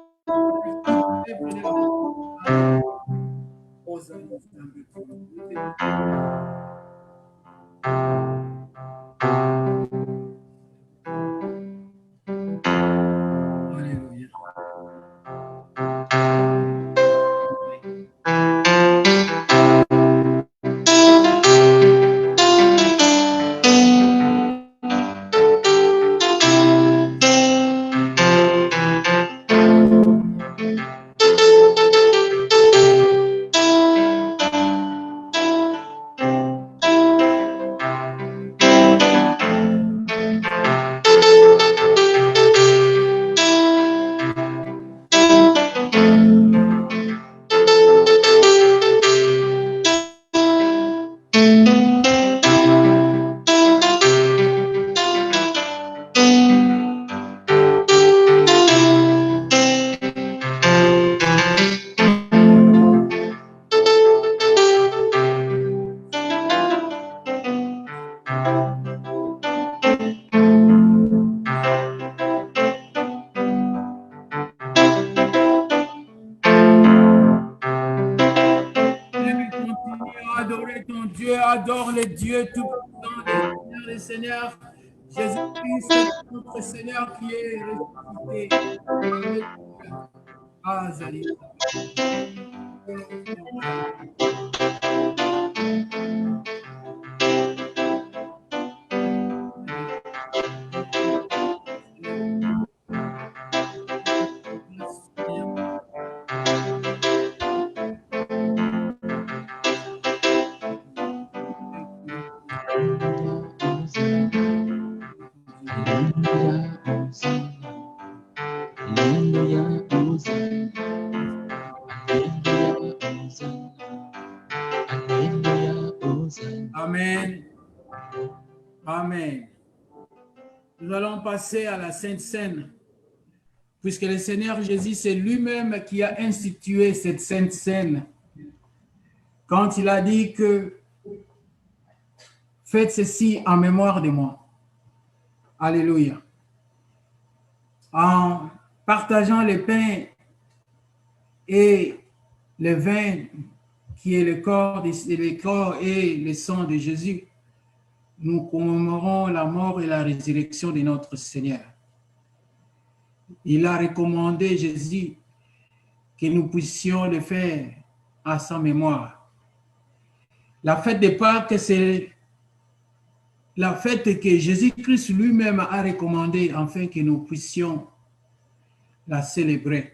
Adore le Dieu tout-puissant, le Seigneur Jésus-Christ, notre Seigneur qui est ressuscité. Ah, Zali. Amen. Amen. Nous allons passer à la Sainte Seine puisque le Seigneur Jésus, c'est lui-même qui a institué cette sainte scène. Quand il a dit que faites ceci en mémoire de moi. Alléluia. En partageant le pain et le vin, qui est le corps et le sang de Jésus, nous commémorons la mort et la résurrection de notre Seigneur. Il a recommandé, Jésus, que nous puissions le faire à sa mémoire. La fête de Pâques, c'est la fête que Jésus-Christ lui-même a recommandée afin que nous puissions la célébrer.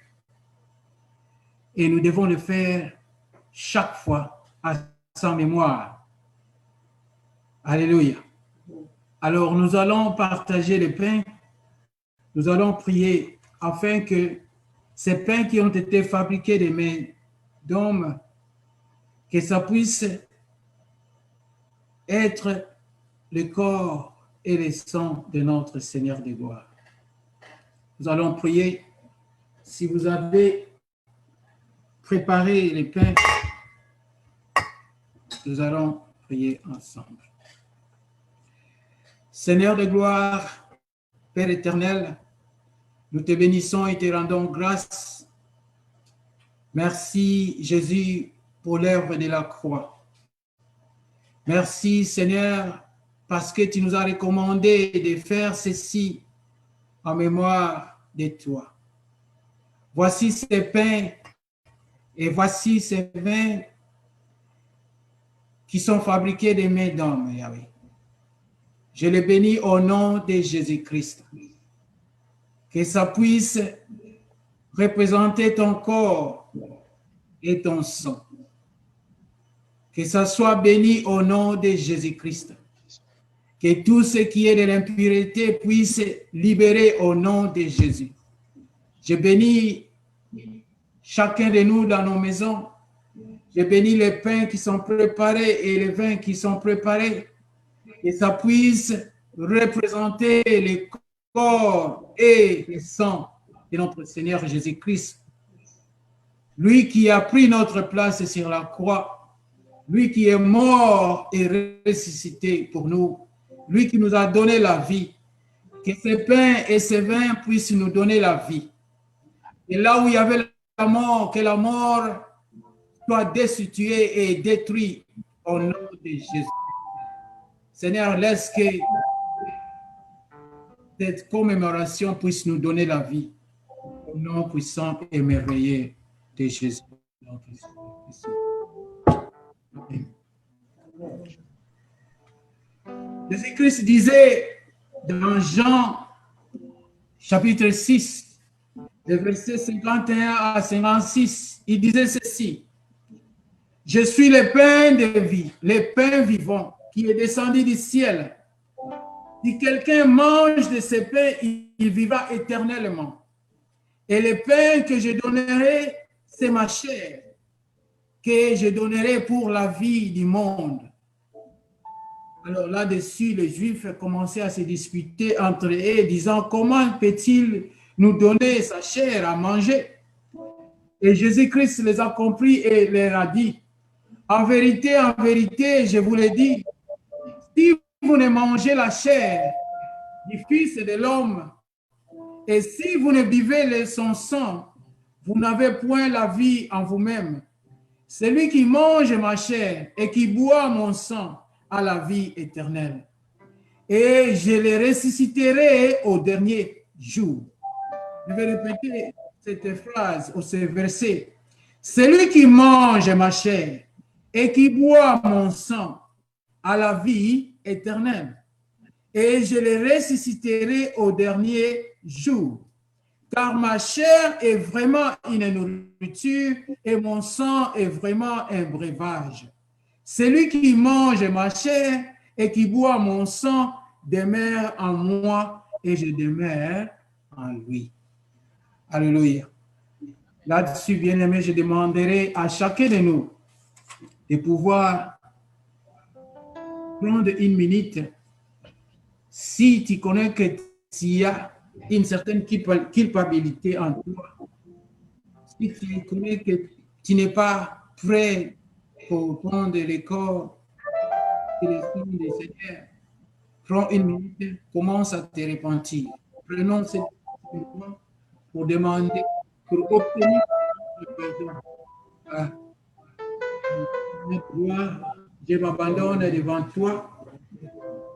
Et nous devons le faire chaque fois à sa mémoire. Alléluia. Alors, nous allons partager le pain. Nous allons prier afin que ces pains qui ont été fabriqués des mains d'hommes, que ça puisse être le corps et le sang de notre Seigneur de gloire. Nous allons prier. Si vous avez préparé les pains, nous allons prier ensemble. Seigneur de gloire, Père éternel, nous te bénissons et te rendons grâce. Merci Jésus pour l'œuvre de la croix. Merci Seigneur parce que tu nous as recommandé de faire ceci en mémoire de toi. Voici ces pains et voici ces vins qui sont fabriqués des mains d'hommes, Yahweh. Je les bénis au nom de Jésus-Christ. Que ça puisse représenter ton corps et ton sang. Que ça soit béni au nom de Jésus-Christ. Que tout ce qui est de l'impureté puisse libérer au nom de Jésus. Je bénis chacun de nous dans nos maisons. Je bénis les pains qui sont préparés et les vins qui sont préparés. Que ça puisse représenter les corps et le sang de notre Seigneur Jésus-Christ. Lui qui a pris notre place sur la croix, lui qui est mort et ressuscité pour nous, lui qui nous a donné la vie, que ces pains et ces vins puissent nous donner la vie. Et là où il y avait la mort, que la mort soit destituée et détruite au nom de Jésus. Seigneur, laisse que cette commémoration puisse nous donner la vie au nom puissant et merveilleux de Jésus. Amen. Jésus-Christ disait dans Jean chapitre 6, le verset 51 à 56, il disait ceci: je suis le pain de vie, le pain vivant qui est descendu du ciel. Si quelqu'un mange de ce pain, il vivra éternellement. Et le pain que je donnerai, c'est ma chair, que je donnerai pour la vie du monde. Alors là-dessus, les Juifs commençaient à se disputer entre eux, disant: comment peut-il nous donner sa chair à manger? Et Jésus-Christ les a compris et leur a dit: en vérité, je vous le dis, si vous ne mangez la chair du Fils de l'homme, et si vous ne buvez son sang, vous n'avez point la vie en vous-même. Celui qui mange ma chair et qui boit mon sang a la vie éternelle. Et je le ressusciterai au dernier jour. Je vais répéter cette phrase ou ce verset. Celui qui mange ma chair et qui boit mon sang a la vie éternelle. Et je le ressusciterai au dernier jour. Car ma chair est vraiment une nourriture et mon sang est vraiment un breuvage. Celui qui mange ma chair et qui boit mon sang demeure en moi et je demeure en lui. Alléluia. Là-dessus, bien-aimé, je demanderai à chacun de nous de pouvoir prendre une minute. Si tu connais que tu as une certaine culpabilité en toi, si tu connais que tu n'es pas prêt pour prendre les corps et les signes du Seigneur, prends une minute, commence à te repentir. Prenons cette minute pour demander, pour obtenir le pardon. Ah, je m'abandonne devant toi.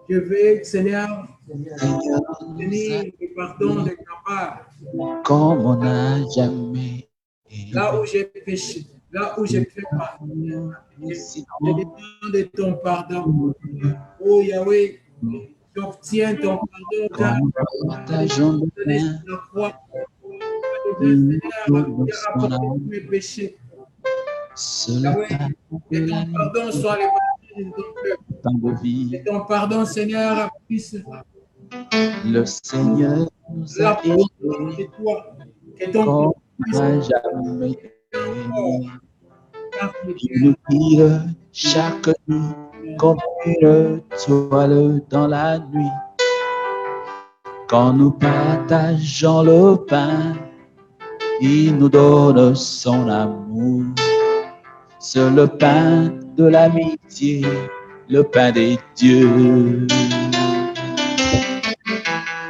Je veux, Seigneur, obtenir le pardon de ta part. Comme on n'a jamais. Là où j'ai péché, là où j'ai fait mal, je demande ton pardon. Oh Yahweh, j'obtiens ton pardon car Partageons le pain. la croix. Seigneur, tu as apporté mes péchés. Yahweh, que ton pardon soit le pardon de ton peuple. Que ton pardon, Seigneur, puisse le Seigneur nous a aidés de toi. Que ton comme pardon on puisse n'a jamais aimé. Il nous guide chaque nuit comme une toile dans la nuit. Quand nous partageons le pain, il nous donne son amour. C'est le pain de l'amitié, le pain des dieux.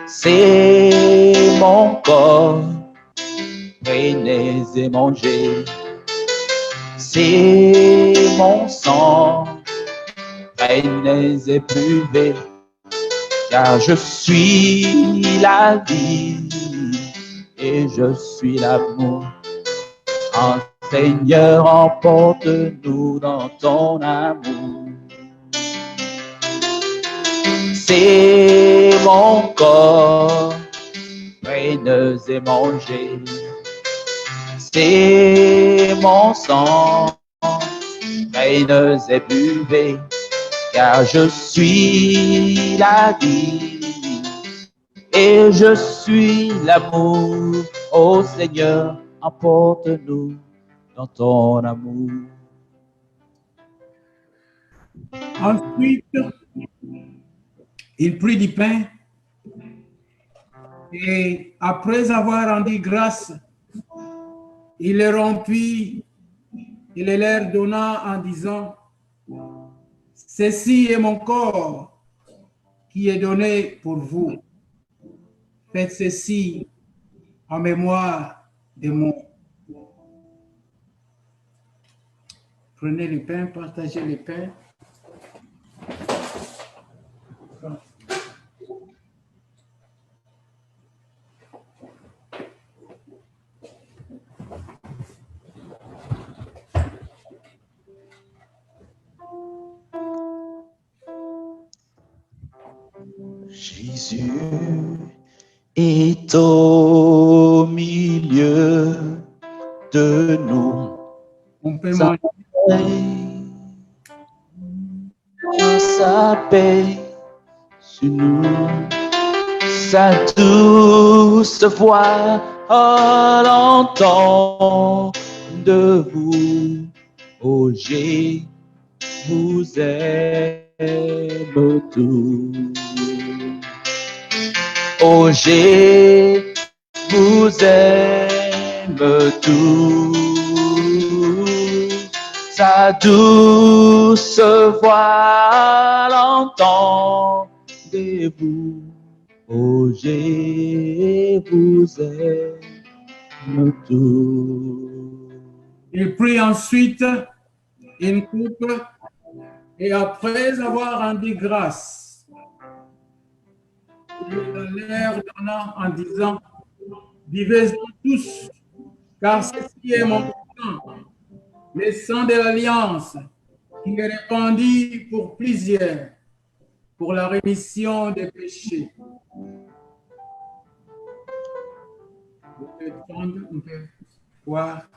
C'est mon corps, prenez et mangez. C'est mon sang, prenez et buvez. Car je suis la vie et je suis l'amour. Seigneur, emporte-nous dans ton amour. C'est mon corps, prenez et mangez. C'est mon sang, prenez et buvez. Car je suis la vie et je suis l'amour. Ô Seigneur, emporte-nous dans ton amour. Ensuite, il prit du pain et après avoir rendu grâce, il le rompit et le leur donna en disant, ceci est mon corps qui est donné pour vous. Faites ceci en mémoire de moi. Prenez le pain, partagez le pain. Jésus est au milieu de nous. On peut manger. Sa paix sur nous, sa douce voix, on l'entend de vous. Oh, je vous aime tous. Oh, je vous aime tous. Sa douce voix, l'entendez-vous. Oh, je vous aime tous. Il prit ensuite une coupe et après avoir rendu grâce, il leur donna en disant, buvez-en tous, car ceci est mon sang, le sang de l'alliance, qui est répandu pour plusieurs, pour la rémission des péchés. On peut prendre, on peut voir.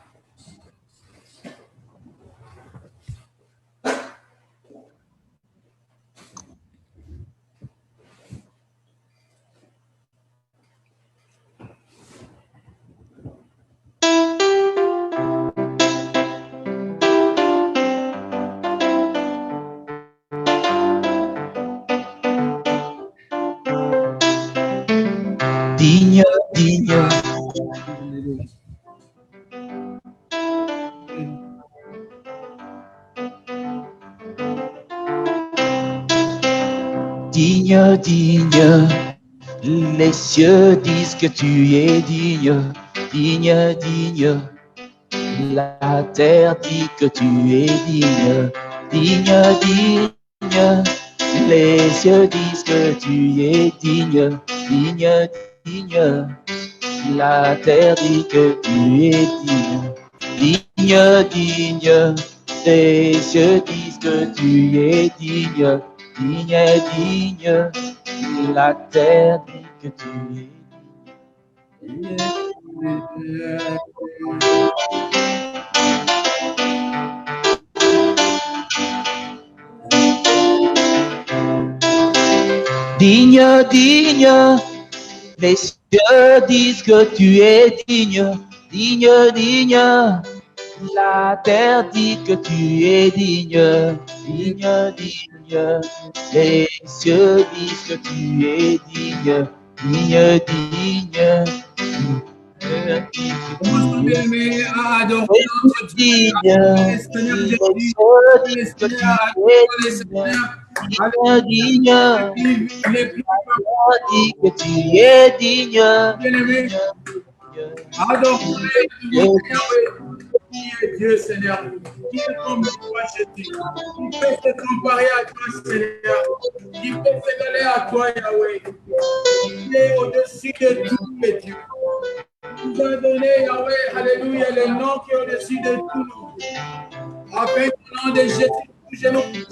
digne, digne. Les cieux disent que tu es digne, digne, digne. La terre dit que tu es digne, digne, digne. Les cieux disent que tu es digne, digne, digne. La terre dit que tu es digne, digne, digne. Les cieux disent que tu es digne, digne, digne. La terre dit que tu es digne, digne. Les cieux disent que tu es digne, digne, digne. La terre dit que tu es digne, digne, digne. Les cieux disent que tu es digne, digne, digne. Commençons, bien-aimés, à adorer notre Dieu. Digne, Seigneur les Jésus, cieux disent que tu les es Seigneurs, digne, digne. les plus Dit que tu es digne, bien-aimés, adorez qui est Dieu, Seigneur, qui est comme toi, Jésus, qui peut se comparer à toi, Seigneur, qui peut s'égaler à toi, Yahweh, qui est au-dessus de tout, les dieux. Tu nous as donné, Yahweh, alléluia, le nom qui est au-dessus de tout nom. Avec le nom de Jésus, je nous prie.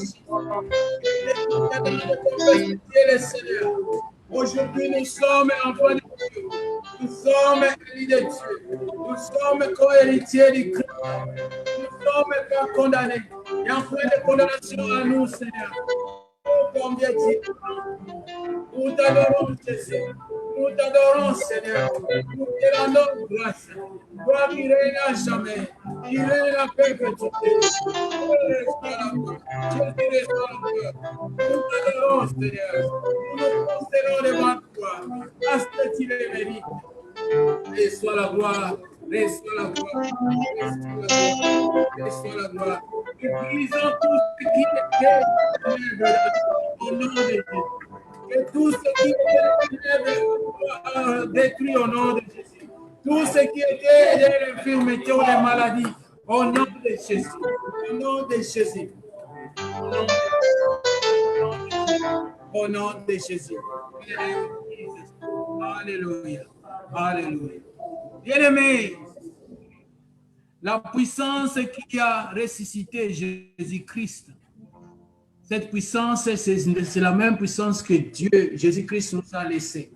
Le Seigneur. Aujourd'hui, nous sommes enfants de Dieu. Nous sommes élus de Dieu. Nous sommes co-héritiers du Christ. Nous ne sommes pas condamnés. Il y a un point de condamnation à nous, Seigneur. Oh, combien Dieu. Nous t'adorons, Jésus. Nous t'adorons, Seigneur. Nous te rendons grâce. Toi qui règnes à jamais. Qui règne la perpétuité. Jésus restaure la gloire. Nous t'adorons, Seigneur. Nous nous prosternons devant toi. Parce que tu les mérites. Reçois la gloire. Reçois la gloire. Reçois la gloire. Nous brisons tout ce qui était au nom de Jésus. Et tout ce qui était détruit au nom de Jésus. Tout ce qui était des infirmités ou des maladies, au nom de Jésus. Au nom de Jésus. Au nom de Jésus. Alléluia. Alléluia. Bien-aimés, la puissance qui a ressuscité Jésus-Christ, cette puissance, c'est la même puissance que Dieu, Jésus-Christ, nous a laissée.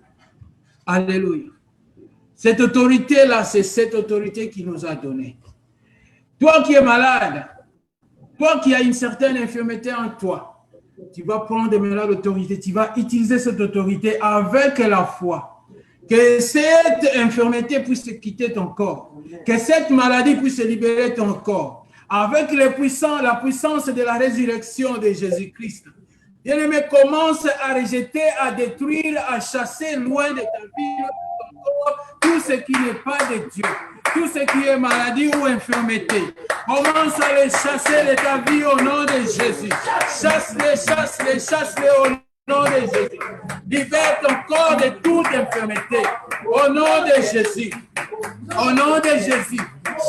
Alléluia. Cette autorité-là, c'est cette autorité qu'il nous a donnée. Toi qui es malade, toi qui as une certaine infirmité en toi, tu vas prendre maintenant l'autorité, tu vas utiliser cette autorité avec la foi. Que cette infirmité puisse quitter ton corps, que cette maladie puisse libérer ton corps. Avec la puissance de la résurrection de Jésus-Christ. Bien-aimé, commence à rejeter, à détruire, à chasser loin de ta vie, de ton corps, tout ce qui n'est pas de Dieu, tout ce qui est maladie ou infirmité. Commence à les chasser de ta vie au nom de Jésus. Chasse-les, chasse-les, chasse-les au nom de Jésus. Libère ton corps de toute infirmité au nom de Jésus. Au nom de Jésus,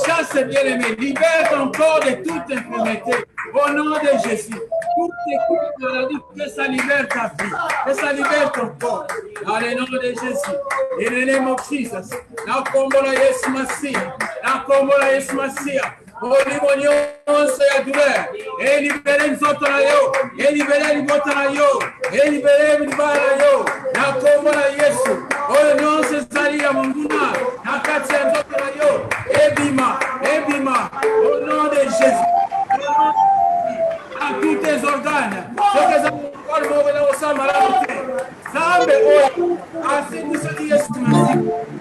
chasse bien-aimé, libère ton corps de toute infirmité. Au nom de Jésus, toute maladie, que ça libère ta vie, que ça libère ton corps. Dans le nom de Jésus, in the name of Jesus. Na kombola Yesu Masiya, na kombola Yesu Masiya. Olimonyo onse ya douleur, et libérez nzoto na yo, et libérez libota na yo, et libérez libala na yo. Na kombola Yesu, ono sesali ya munguna, na kati ya nzoto na yo, ebima, ebima, au nom de Jésus. À tous tes organes, ceux qui ont encore mauvais dans le sang malade, Zambe oyo, asikusali Yesu Masiya,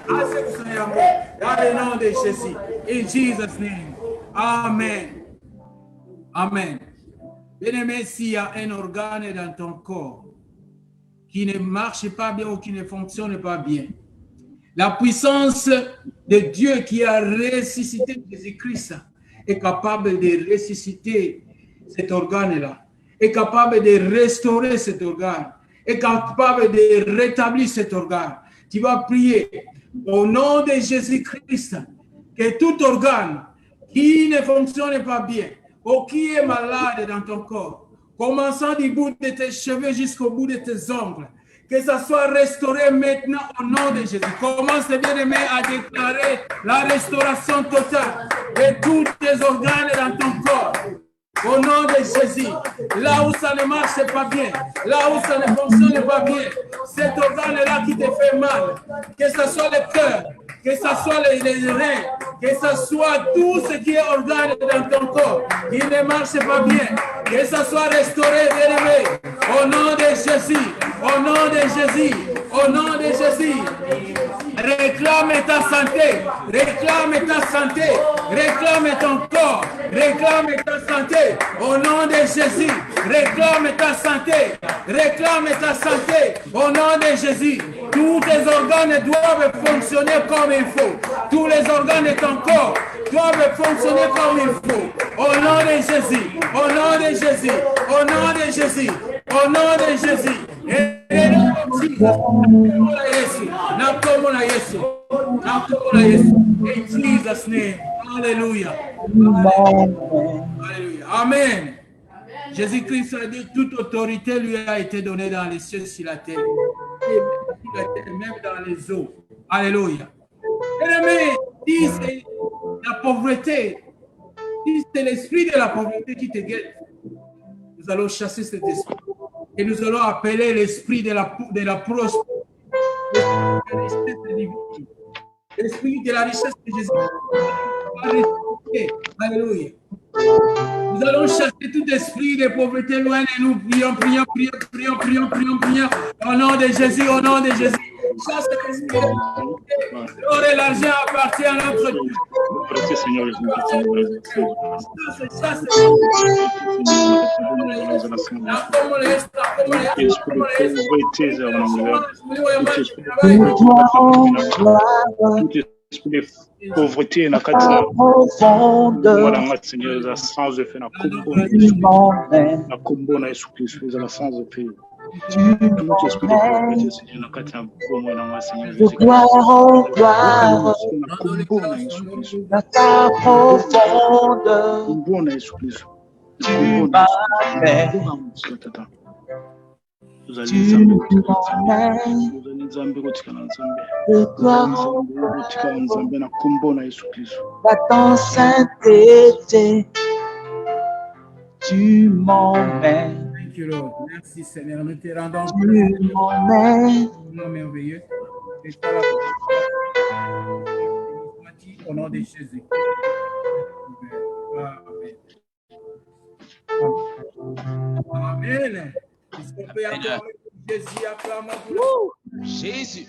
asikusali yango, dans le nom de Jésus, in Jesus' name. Amen. Amen. Bien-aimé, s'il y a un organe dans ton corps qui ne marche pas bien ou qui ne fonctionne pas bien, la puissance de Dieu qui a ressuscité Jésus-Christ est capable de ressusciter cet organe-là, est capable de restaurer cet organe, est capable de rétablir cet organe. Tu vas prier au nom de Jésus-Christ que tout organe qui ne fonctionne pas bien ou qui est malade dans ton corps, commençant du bout de tes cheveux jusqu'au bout de tes ongles, que ça soit restauré maintenant au nom de Jésus. Commence, bien-aimé, à déclarer la restauration totale de tous tes organes dans ton corps. Au nom de Jésus, là où ça ne marche pas bien, là où ça ne fonctionne pas bien, cet organe-là qui te fait mal, que ce soit le cœur, que ce soit les reins, que ce soit tout ce qui est organe dans ton corps, qui ne marche pas bien, que ce soit restauré, bien-aimé, au nom de Jésus, au nom de Jésus, au nom de Jésus. Réclame ta santé, réclame ta santé, réclame ton corps, réclame ta santé, au nom de Jésus, réclame ta santé, réclme ta santé, au nom de Jésus. Tous tes organes doivent fonctionner comme il faut, tous les organes de ton corps doivent fonctionner comme il faut, au nom de Jésus, au nom de Jésus, au nom de Jésus, au nom de Jésus. In Jesus' name. Hallelujah. Hallelujah. Amen. Jésus-Christ a dit toute autorité lui a été donnée dans les cieux, sur la terre, et même dans les eaux. Alléluia. Bien-aimé, si c'est la pauvreté, si c'est l'esprit de la pauvreté qui te guette, nous allons chasser cet esprit. Et nous allons appeler l'esprit de la prospérité, l'esprit de la richesse de Jésus. Alléluia. Nous allons chasser tout esprit de pauvreté loin de nous. Prions. Au nom de Jésus, au nom de Jésus. Chasse l'esprit de pauvreté. L'or et l'argent appartient à notre Dieu. Merci Seigneur Jésus. Chasse pauvreté na kati na mwana Seigneur za sans effet na kombo na Yesu Kristo za sans effet tout esprit de pauvreté Seigneur na kati na mwana Seigneur Jésus dans ta profondeur, kombo na Yesu Kristo vous allez dans ta sainteté, tu m'emmènes. Thank you, Lord. Merci, Seigneur. Nous te rendons Tu m'emmènes. merveilleux. Au nom de Jésus. Amen. Amen. Jésus, acclame. Jésus.